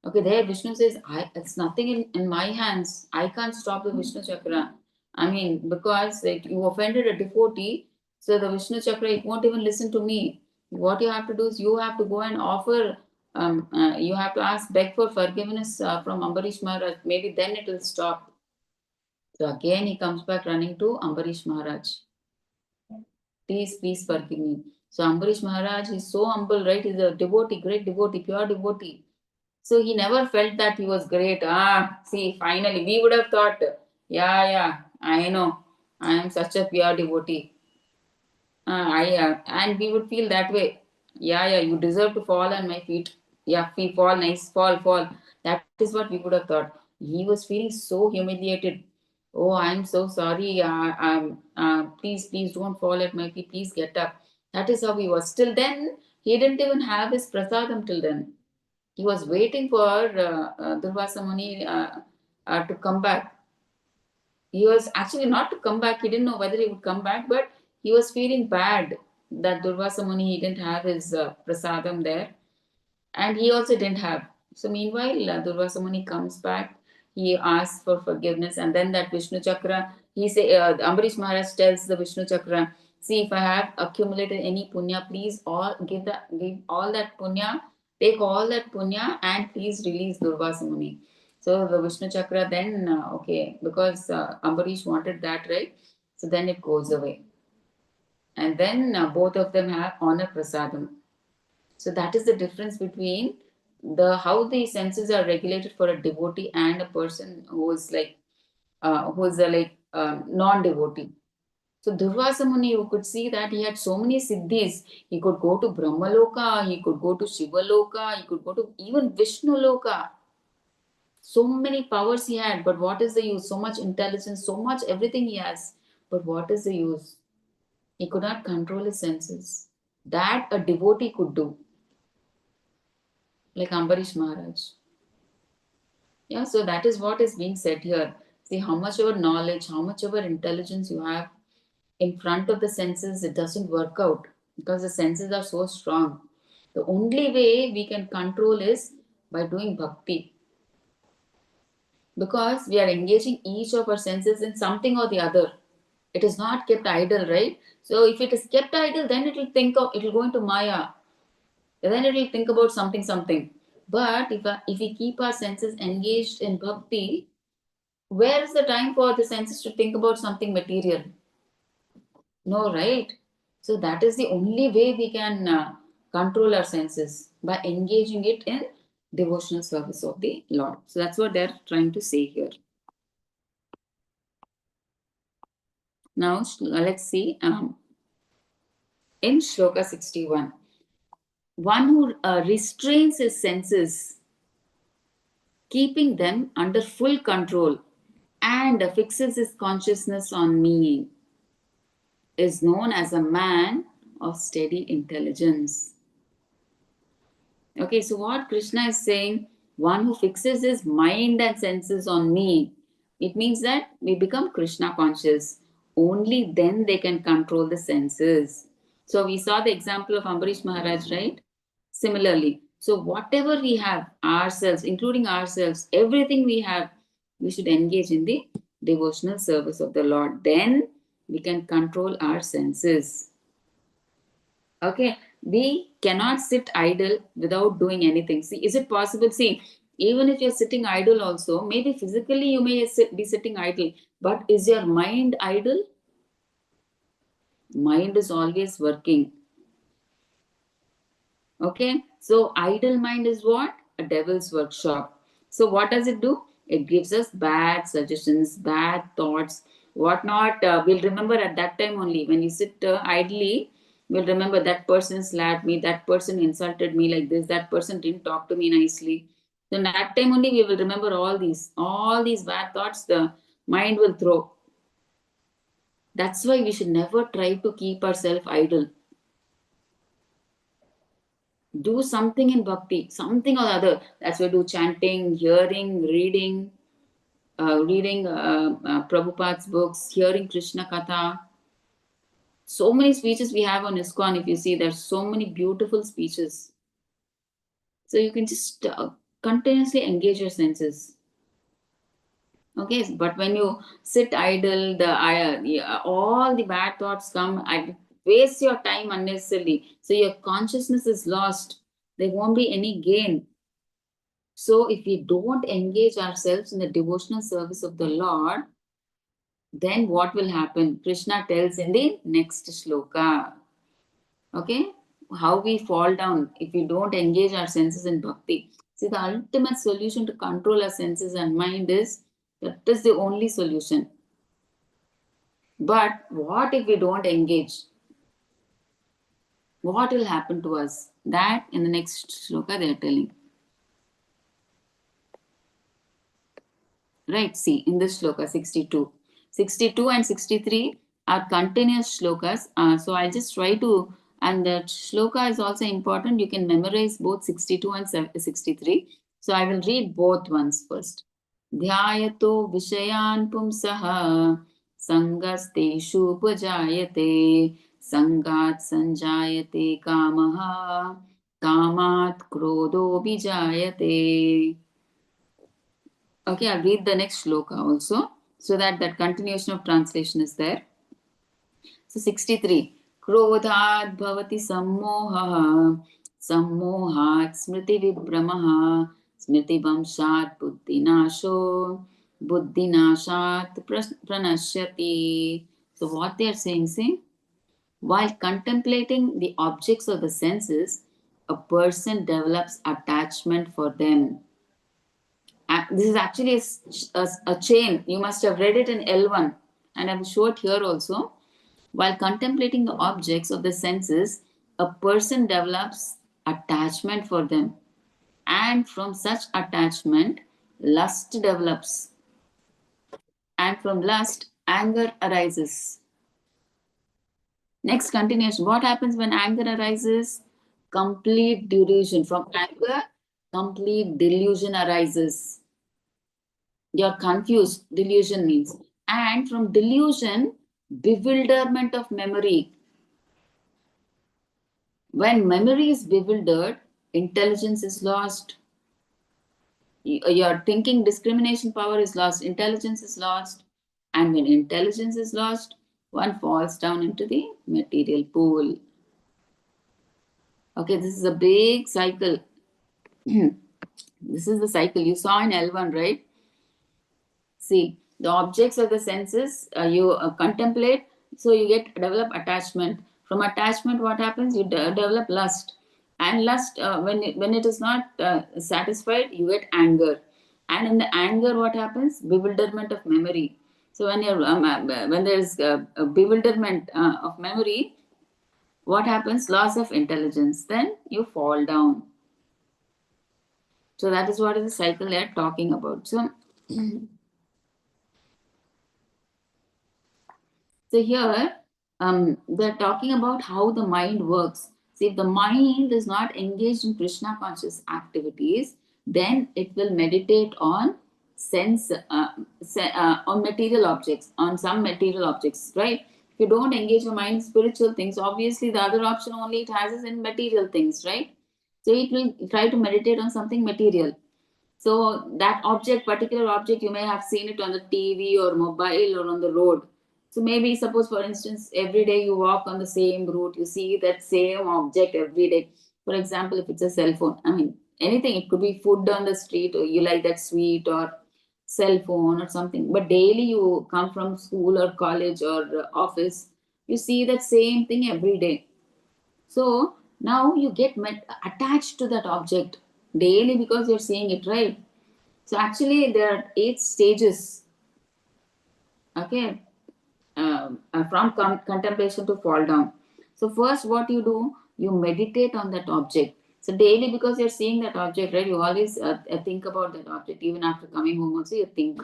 [SPEAKER 1] Okay, there Vishnu says, it's nothing in my hands. I can't stop the Vishnu Chakra. I mean, because you offended a devotee, so the Vishnu Chakra, it won't even listen to me. What you have to do is you have to go and offer, you have to beg for forgiveness from Ambarish Maharaj. Maybe then it will stop. So again he comes back running to Ambarish Maharaj. Please forgive me. So Ambarish Maharaj is so humble, right? He's a devotee, great devotee, pure devotee. So he never felt that he was great. See, finally, we would have thought, yeah, I know, I am such a pure devotee. And we would feel that way. Yeah, you deserve to fall on my feet. Yeah, fall, nice, fall. That is what we would have thought. He was feeling so humiliated. Oh, I'm so sorry. Please don't fall at my feet. Please get up. That is how he was. Till then, he didn't even have his prasadam till then. He was waiting for Durvasa Muni to come back. He was actually not to come back. He didn't know whether he would come back, but he was feeling bad that Durvasa Muni, he didn't have his prasadam there. And he also didn't have. So meanwhile, Durvasa Muni comes back. He asks for forgiveness. And then that Vishnu Chakra, Ambarish Maharaj tells the Vishnu Chakra, see, if I have accumulated any punya, please give all that punya, take all that punya and please release Durvasa Muni. So the Vishnu Chakra then, because Ambarish wanted that, right? So then it goes away. And then both of them have honor prasadam. So that is the difference between how the senses are regulated for a devotee and a person who is non-devotee. So Durvasa Muni, you could see that he had so many siddhis. He could go to Brahma Loka, he could go to Shiva Loka, he could go to even Vishnu Loka. So many powers he had, but what is the use? So much intelligence, so much everything he has. But what is the use? He could not control his senses. That a devotee could do. Like Ambarish Maharaj. Yeah, so that is what is being said here. See how much of knowledge, how much of intelligence you have in front of the senses, it doesn't work out because the senses are so strong. The only way we can control is by doing bhakti. Because we are engaging each of our senses in something or the other. It is not kept idle, right? So if it is kept idle, then it will go into Maya. Then it will think about something. But if we keep our senses engaged in bhakti, where is the time for the senses to think about something material? No, right? So that is the only way we can control our senses, by engaging it in devotional service of the Lord. So that's what they're trying to say here. Now let's see in Shloka 61. One who restrains his senses, keeping them under full control, and fixes his consciousness on me, is known as a man of steady intelligence. Okay, so what Krishna is saying, one who fixes his mind and senses on me, it means that we become Krishna conscious. Only then they can control the senses. So we saw the example of Ambarish Maharaj, right? Similarly, so whatever we have, ourselves, including ourselves, everything we have, we should engage in the devotional service of the Lord. Then we can control our senses. Okay, we cannot sit idle without doing anything. See, is it possible? See, even if you're sitting idle, also, maybe physically you may be sitting idle, but is your mind idle? Mind is always working. Okay, so idle mind is what? A devil's workshop. So, what does it do? It gives us bad suggestions, bad thoughts, whatnot. We'll remember at that time only. When you sit idly, we'll remember that person slapped me, that person insulted me like this, that person didn't talk to me nicely. So, in that time only, we will remember all these bad thoughts the mind will throw. That's why we should never try to keep ourselves idle. Do something in bhakti, something or other. That's why do chanting, hearing, reading, reading Prabhupada's books, hearing Krishna Katha. So many speeches we have on ISKCON. If you see, there's so many beautiful speeches. So you can just continuously engage your senses. Okay, but when you sit idle, all the bad thoughts come. I waste your time unnecessarily. So your consciousness is lost. There won't be any gain. So, if we don't engage ourselves in the devotional service of the Lord, then what will happen? Krishna tells in the next shloka. Okay? How we fall down if we don't engage our senses in bhakti. See, the ultimate solution to control our senses and mind is that is the only solution. But what if we don't engage? What will happen to us? That in the next shloka they are telling. Right, see, in this shloka 62. 62 and 63 are continuous shlokas. So I'll just try to, and the shloka is also important. You can memorize both 62 and 63. So I will read both ones first. Dhyayato vishayan pumsaha sangasteshu pujayate sangat sanjayate kamaha kamat krodho bijayate. Okay, I'll read the next shloka also so that that continuation of translation is there. So 63. Krodhat bhavati sammoha sammohat smriti vibramaha smriti vamshat buddhinasho buddhinashat pranashyati. So what they are saying, see, while contemplating the objects of the senses, a person develops attachment for them. This is actually a chain. You must have read it in L1, and I will show it here also. While contemplating the objects of the senses, a person develops attachment for them, and from such attachment, lust develops, and from lust, anger arises. Next continuation. What happens when anger arises? Complete delusion. From anger, complete delusion arises. You're confused, delusion means. And from delusion, bewilderment of memory. When memory is bewildered, intelligence is lost. Your thinking discrimination power is lost, intelligence is lost. And when intelligence is lost, one falls down into the material pool. Okay, this is a big cycle. This is the cycle you saw in L1, right? See, the objects of the senses you contemplate, so you develop attachment. From attachment, what happens? You develop lust, and lust when it is not satisfied, you get anger, and in the anger, what happens? Bewilderment of memory. So when there is a bewilderment of memory, what happens? Loss of intelligence. Then you fall down. So that is what is the cycle they are talking about. So. So here, they're talking about how the mind works. See, if the mind is not engaged in Krishna conscious activities, then it will meditate on on material objects, on some material objects, right? If you don't engage your mind in spiritual things, obviously the other option only it has is in material things, right? So it will try to meditate on something material. So that object, particular object, you may have seen it on the TV or mobile or on the road. So maybe suppose, for instance, every day you walk on the same route, you see that same object every day. For example, if it's a cell phone, I mean, anything, it could be food on the street, or you like that sweet, or cell phone or something. But daily you come from school or college or office, you see that same thing every day. So now you get attached to that object daily because you're seeing it, right? So actually, there are 8 stages, okay, from contemplation to fall down. So first, what you do, you meditate on that object. So daily, because you're seeing that object, right? You always think about that object. Even after coming home, also you think,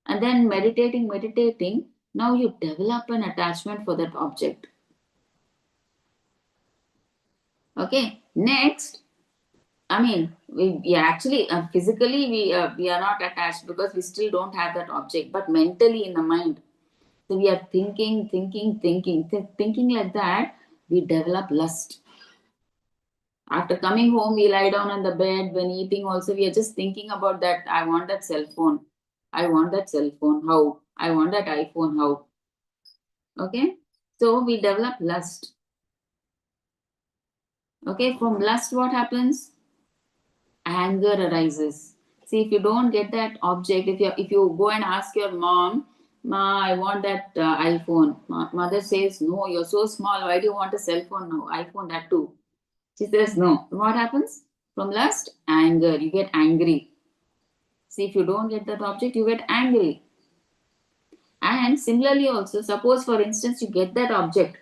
[SPEAKER 1] and then meditating. Now you develop an attachment for that object. Okay. Next, I mean, we actually physically we are not attached because we still don't have that object, but mentally in the mind. So we are thinking like that. We develop lust. After coming home, we lie down on the bed. When eating, also we are just thinking about that. I want that cell phone. I want that cell phone. How? I want that iPhone. How? Okay. So we develop lust. Okay. From lust, what happens? Anger arises. See, if you don't get that object, if you go and ask your mom, Ma, I want that iPhone. Mother says, no, you're so small. Why do you want a cell phone now? iPhone, that too. She says, no. What happens? From lust, anger. You get angry. See, if you don't get that object, you get angry. And similarly, also, suppose for instance, you get that object,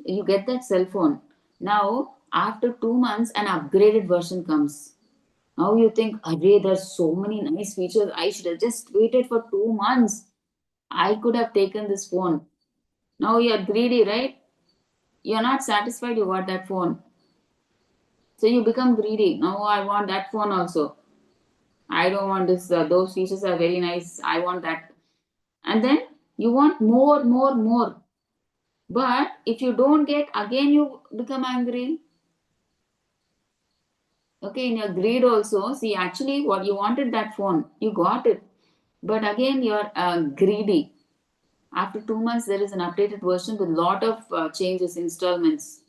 [SPEAKER 1] you get that cell phone. Now, after 2 months, an upgraded version comes. Now you think, Array, there's so many nice features. I should have just waited for 2 months. I could have taken this phone. Now you're greedy, right? You're not satisfied you got that phone. So you become greedy. Now I want that phone also. I don't want this. Those features are very nice. I want that. And then you want more, more, more. But if you don't get, again you become angry. Okay, in your greed also, see, actually, what you wanted that phone, you got it. But again, you're greedy. After 2 months, there is an updated version with lot of changes, installments,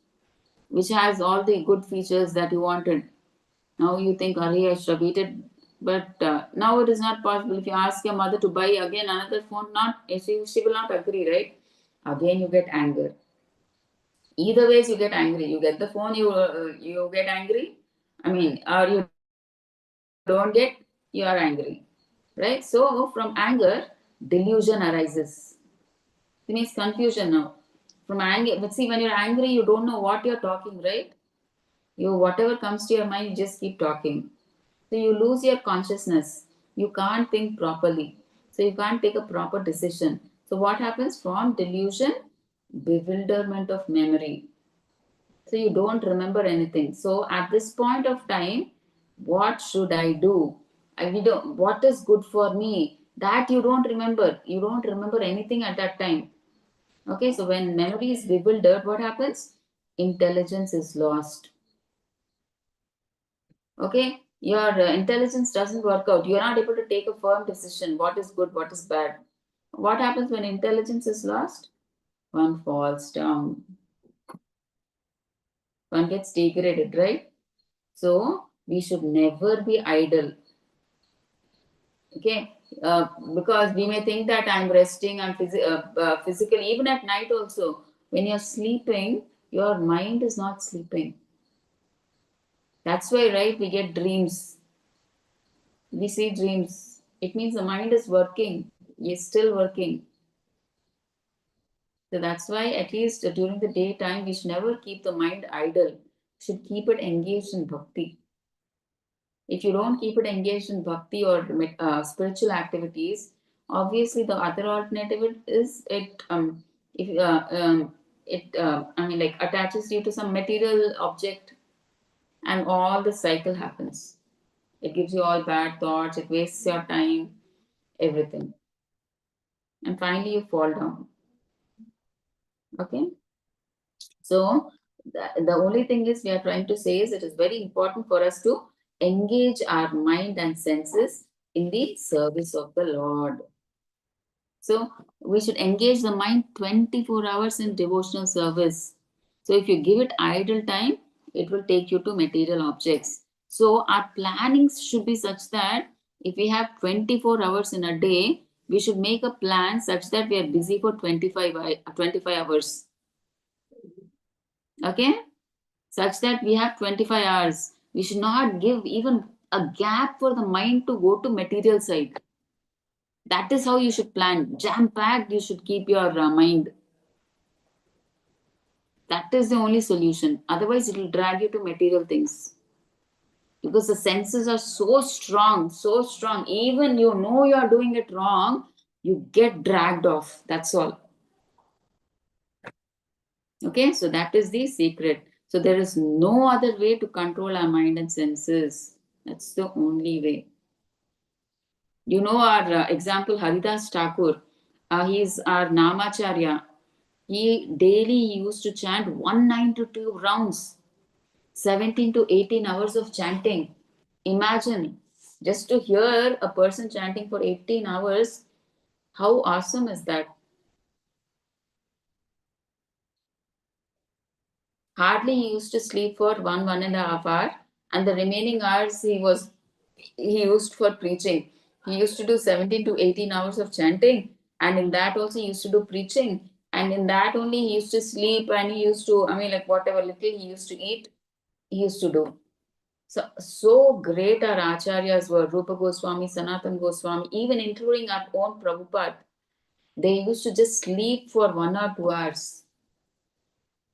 [SPEAKER 1] which has all the good features that you wanted. Now you think, Arey, I should have waited. But now it is not possible. If you ask your mother to buy again another phone, not she will not agree, right? Again, you get anger. Either ways, you get angry. You get the phone, you get angry. I mean, or you don't get, you are angry, right? So from anger, delusion arises. It means confusion now. From anger, but see, when you're angry, you don't know what you're talking, right? You whatever comes to your mind, you just keep talking. So you lose your consciousness. You can't think properly. So you can't take a proper decision. So what happens from delusion? Bewilderment of memory. So you don't remember anything. So at this point of time, what should I do? What is good for me? That you don't remember. You don't remember anything at that time. Okay, so when memory is bewildered, what happens? Intelligence is lost. Okay, your intelligence doesn't work out. You're not able to take a firm decision. What is good? What is bad? What happens when intelligence is lost? One falls down. One gets degraded, right? So we should never be idle. Okay, because we may think that I'm resting, I'm physically, even at night also. When you're sleeping, your mind is not sleeping. That's why, right, we get dreams. We see dreams. It means the mind is working. It's still working. So that's why, at least during the daytime, we should never keep the mind idle. We should keep it engaged in bhakti. If you don't keep it engaged in bhakti or spiritual activities, obviously the other alternative is if it I mean, like, attaches you to some material object, and all the cycle happens. It gives you all bad thoughts. It wastes your time, everything, and finally you fall down. Okay. So the only thing is we are trying to say is it is very important for us to engage our mind and senses in the service of the Lord. So we should engage the mind 24 hours in devotional service. So if you give it idle time, it will take you to material objects. So our planning should be such that if we have 24 hours in a day, we should make a plan such that we are busy for 25 hours. Okay? Such that we have 25 hours. We should not give even a gap for the mind to go to material side. That is how you should plan. Jam packed, you should keep your mind. That is the only solution. Otherwise, it will drag you to material things. Because the senses are so strong, so strong. Even you know you are doing it wrong, you get dragged off. That's all. Okay, so that is the secret. So there is no other way to control our mind and senses. That's the only way. You know our example, Haridas Thakur. He is our Namacharya. He daily used to chant 192 rounds, 17 to 18 hours of chanting. Imagine just to hear a person chanting for 18 hours. How awesome is that? Hardly he used to sleep for 1.5 hours, and the remaining hours he used for preaching. He used to do 17 to 18 hours of chanting, and in that also he used to do preaching. And in that only he used to sleep, and he used to, I mean, like whatever little he used to eat, he used to do. So great our acharyas were, Rupa Goswami, Sanatan Goswami, even including our own Prabhupada. They used to just sleep for 1 or 2 hours,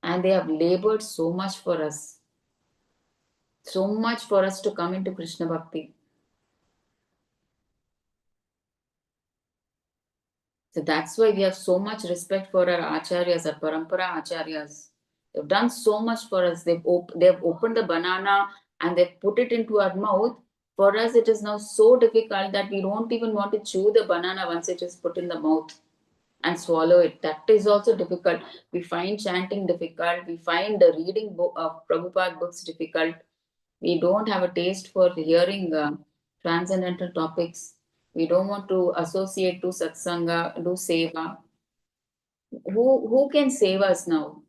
[SPEAKER 1] and they have labored so much for us. So much for us to come into Krishna Bhakti. So that's why we have so much respect for our acharyas, our parampara acharyas. They've done so much for us. They've opened the banana and they've put it into our mouth. For us, it is now so difficult that we don't even want to chew the banana once it is put in the mouth and swallow it. That is also difficult. We find chanting difficult. We find the reading of Prabhupada books difficult. We don't have a taste for hearing transcendental topics. We don't want to associate to satsanga, do seva. Who can save us now?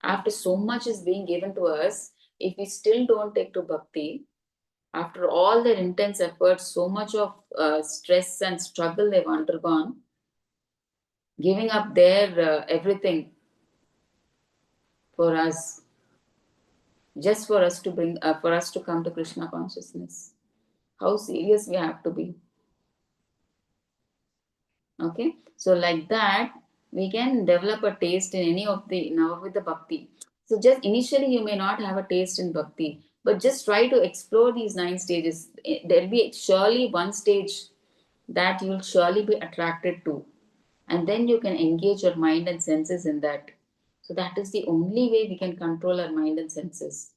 [SPEAKER 1] After so much is being given to us, if we still don't take to bhakti, after all their intense efforts, so much of stress and struggle they've undergone, giving up their everything for us, just for us to bring, for us to come to Krishna consciousness. How serious we have to be. Okay, so like that we can develop a taste in any of the Navavida Bhakti. So just initially you may not have a taste in Bhakti, but just try to explore these 9 stages. There'll be surely one stage that you'll surely be attracted to, and then you can engage your mind and senses in that. So that is the only way we can control our mind and senses.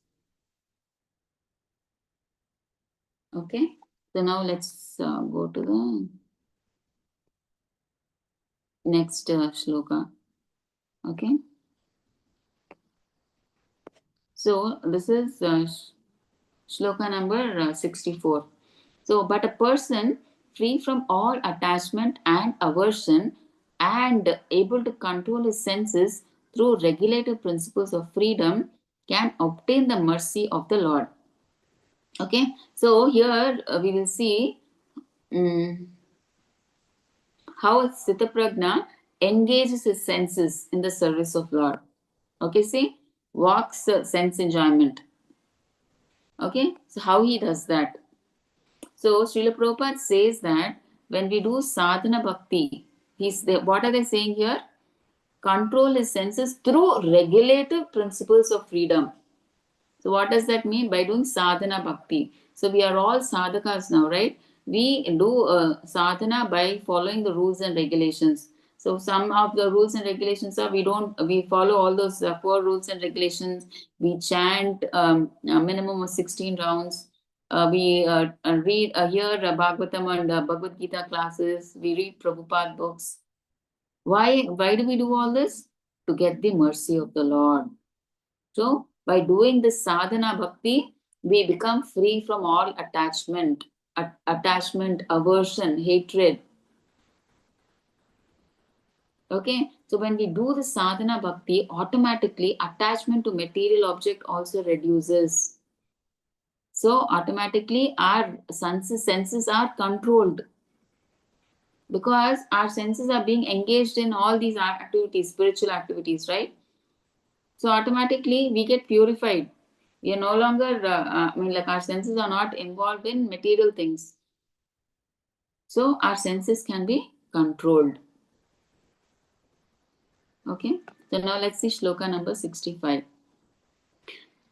[SPEAKER 1] Okay, so now let's go to the next shloka. Okay. So this is shloka number 64. So, but a person free from all attachment and aversion and able to control his senses through regulative principles of freedom can obtain the mercy of the Lord. Okay, so here we will see how Sthitaprajna engages his senses in the service of Lord. Okay, see, walks sense enjoyment. Okay, so how he does that? So Srila Prabhupada says that when we do sadhana bhakti, what are they saying here? Control his senses through regulative principles of freedom. So what does that mean? By doing sadhana bhakti. So we are all sadhakas now, right? We do sadhana by following the rules and regulations. So some of the rules and regulations are we follow all those 4 rules and regulations. We chant a minimum of 16 rounds. We read hear Bhagavatam and Bhagavad Gita classes. We read Prabhupada books. Why do we do all this? To get the mercy of the Lord. So by doing this sadhana bhakti, We become free from all attachment, aversion, hatred. Okay, so when we do the sadhana bhakti, automatically attachment to material object also reduces. So automatically our senses are controlled, because our senses are being engaged in all these activities, spiritual activities, right? So automatically we get purified. We are no longer, like our senses are not involved in material things. So our senses can be controlled. Okay, so now let's see shloka number 65.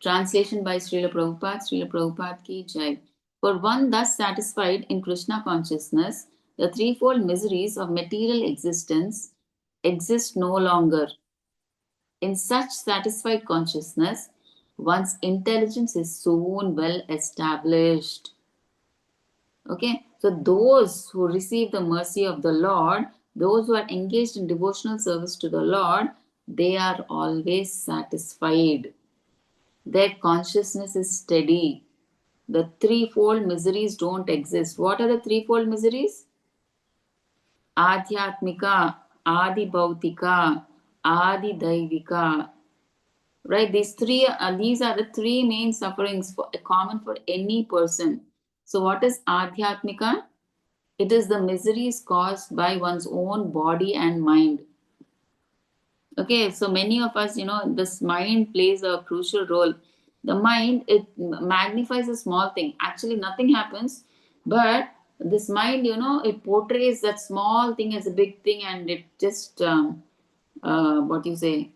[SPEAKER 1] Translation by Srila Prabhupada. Srila Prabhupada ki jai. For one thus satisfied in Krishna consciousness, the threefold miseries of material existence exist no longer. In such satisfied consciousness, one's intelligence is soon well established. Okay, so those who receive the mercy of the Lord, those who are engaged in devotional service to the Lord, they are always satisfied. Their consciousness is steady. The threefold miseries don't exist. What are the threefold miseries? Adhyatmika, Adi Bhautika, Adi Daivika. Right? These are the three main sufferings common for any person. So, what is Adhyatmika? It is the miseries caused by one's own body and mind. Okay, so many of us, this mind plays a crucial role. The mind, it magnifies a small thing. Actually, nothing happens, but this mind, it portrays that small thing as a big thing, and it just, what you say,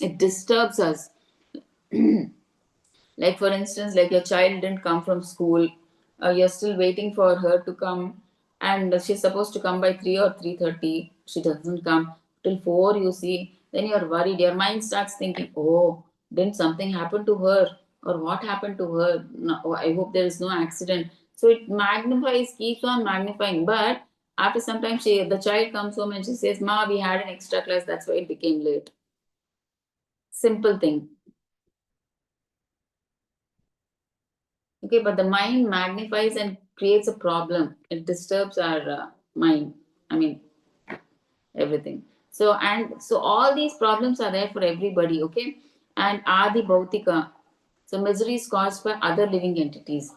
[SPEAKER 1] it disturbs us. Like for instance, like your child didn't come from school, you're still waiting for her to come, and she's supposed to come by 3 or 3:30. She doesn't come till 4, you see. Then you're worried. Your mind starts thinking, oh, didn't something happen to her? Or what happened to her? No, oh, I hope there is no accident. So it magnifies, keeps on magnifying. But after some time, the child comes home and she says, Ma, we had an extra class, that's why it became late. Simple thing. Okay, but the mind magnifies and creates a problem. It disturbs our mind. I mean, everything. So all these problems are there for everybody. Okay, and Adi Bhautika. So misery is caused by other living entities.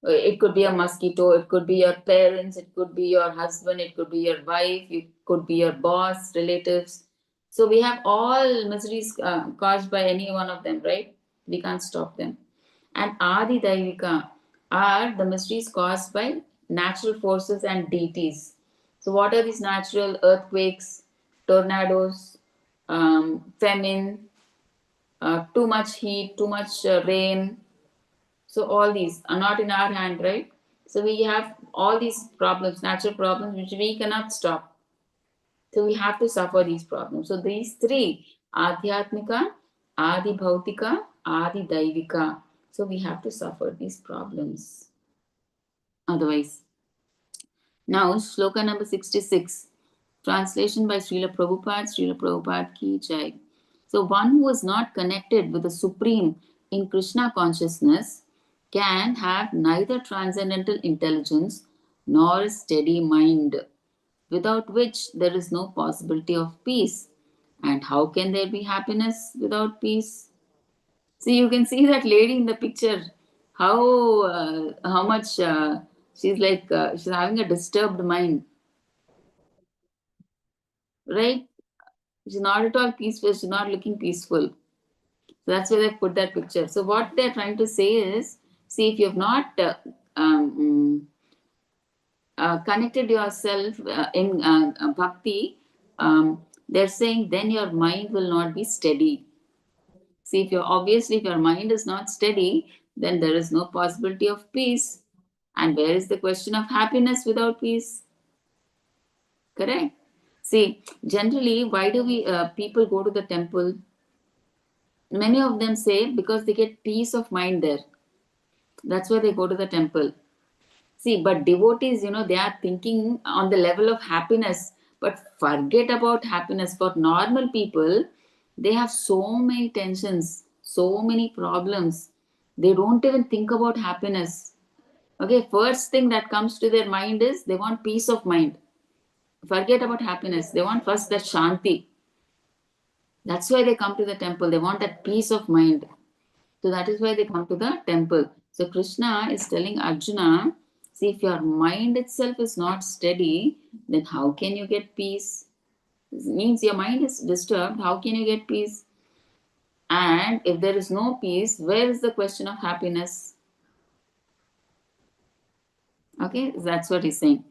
[SPEAKER 1] It could be a mosquito. It could be your parents. It could be your husband. It could be your wife. It could be your boss, relatives. So we have all miseries caused by any one of them, right? We can't stop them. And Adi Daivika are the mysteries caused by natural forces and deities. So, what are these natural earthquakes, tornadoes, famine, too much heat, too much rain? So, all these are not in our hand, right? So, we have all these problems, natural problems, which we cannot stop. So, we have to suffer these problems. So, these three, Adhyatmika, Adi Bhautika, Adi Daivika. So we have to suffer these problems. Otherwise. Now, shloka number 66. Translation by Srila Prabhupada. Srila Prabhupada ki jai. So one who is not connected with the Supreme in Krishna consciousness can have neither transcendental intelligence nor a steady mind, without which there is no possibility of peace. And how can there be happiness without peace? See, you can see that lady in the picture. How much she's like she's having a disturbed mind, right? She's not at all peaceful. She's not looking peaceful. So that's why they put that picture. So what they're trying to say is, see, if you have not um, connected yourself in bhakti, they're saying then your mind will not be steady. See, if your mind is not steady, then there is no possibility of peace. And where is the question of happiness without peace? Correct. See, generally, why do we people go to the temple? Many of them say because they get peace of mind there. That's why they go to the temple. See, but devotees, they are thinking on the level of happiness, but forget about happiness. For normal people, they have so many tensions, so many problems. They don't even think about happiness. Okay, first thing that comes to their mind is they want peace of mind. Forget about happiness. They want first that shanti. That's why they come to the temple. They want that peace of mind. So that is why they come to the temple. So Krishna is telling Arjuna, see, if your mind itself is not steady, then how can you get peace? This means your mind is disturbed. How can you get peace? And if there is no peace, where is the question of happiness? Okay, that's what he's saying.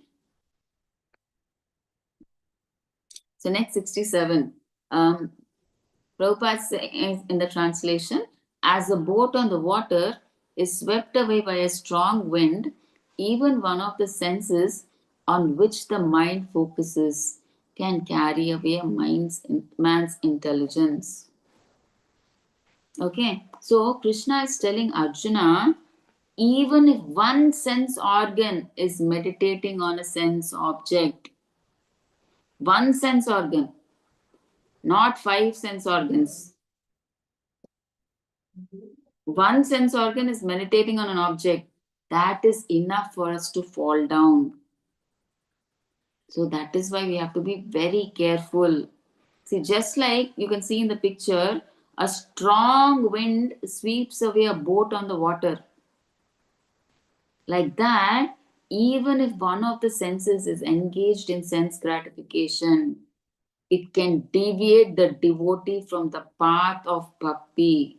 [SPEAKER 1] So next 67. Prabhupada says in the translation, as a boat on the water is swept away by a strong wind, even one of the senses on which the mind focuses can carry away a man's intelligence. Okay, so Krishna is telling Arjuna, even if one sense organ is meditating on a sense object, one sense organ, not 5 sense organs. One sense organ is meditating on an object. That is enough for us to fall down. So that is why we have to be very careful. See, just like you can see in the picture, a strong wind sweeps away a boat on the water. Like that, even if one of the senses is engaged in sense gratification, it can deviate the devotee from the path of bhakti.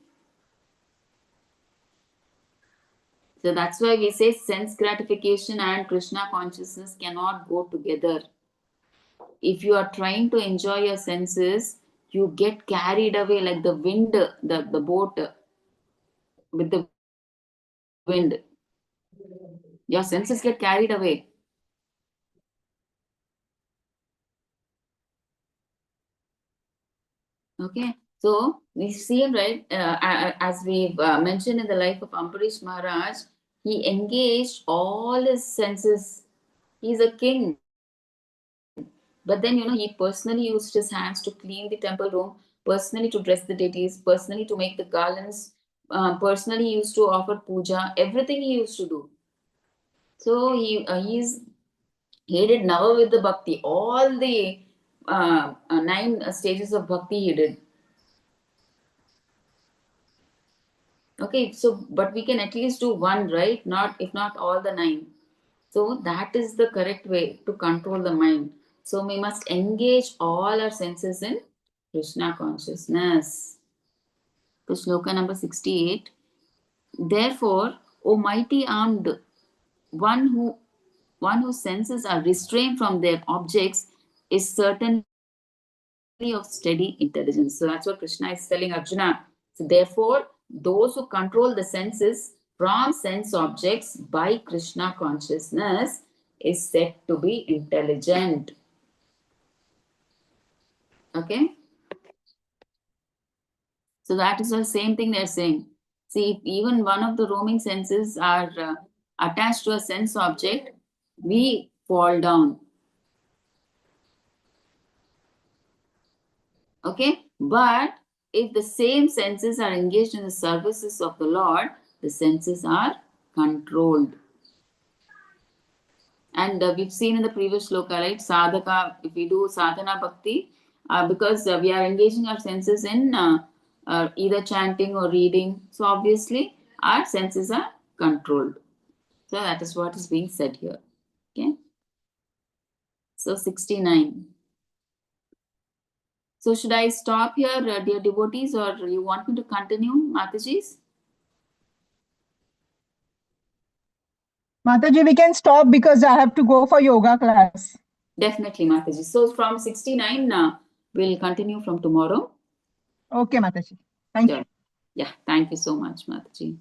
[SPEAKER 1] So that's why we say sense gratification and Krishna consciousness cannot go together. If you are trying to enjoy your senses, you get carried away like the wind, the boat with the wind. Your senses get carried away. Okay, so we see, right, as we've mentioned in the life of Ambarish Maharaj, he engaged all his senses. He's a king. But then, he personally used his hands to clean the temple room, personally to dress the deities, personally to make the garlands, personally he used to offer puja, everything he used to do. So he did Nava with the bhakti, all the 9 stages of bhakti he did. Okay, so but we can at least do one, right? Not if not all the 9. So that is the correct way to control the mind. So we must engage all our senses in Krishna consciousness. So shloka number 68. Therefore, O mighty armed one whose senses are restrained from their objects is certainly of steady intelligence. So that's what Krishna is telling Arjuna. So therefore, those who control the senses from sense objects by Krishna consciousness is said to be intelligent. Okay? So that is the same thing they're saying. See, if even one of the roaming senses are attached to a sense object, we fall down. Okay? But if the same senses are engaged in the services of the Lord, the senses are controlled. And we've seen in the previous shloka, right? Sadhaka, if we do sadhana bhakti, because we are engaging our senses in either chanting or reading. So obviously, our senses are controlled. So that is what is being said here. Okay. So 69. So should I stop here, dear devotees, or you want me to continue, Matajis?
[SPEAKER 2] Mataji, we can stop because I have to go for yoga class.
[SPEAKER 1] Definitely, Mataji. So from 69, we'll continue from tomorrow.
[SPEAKER 2] Okay, Mataji. Thank you.
[SPEAKER 1] Sure. Yeah, thank you so much, Mataji.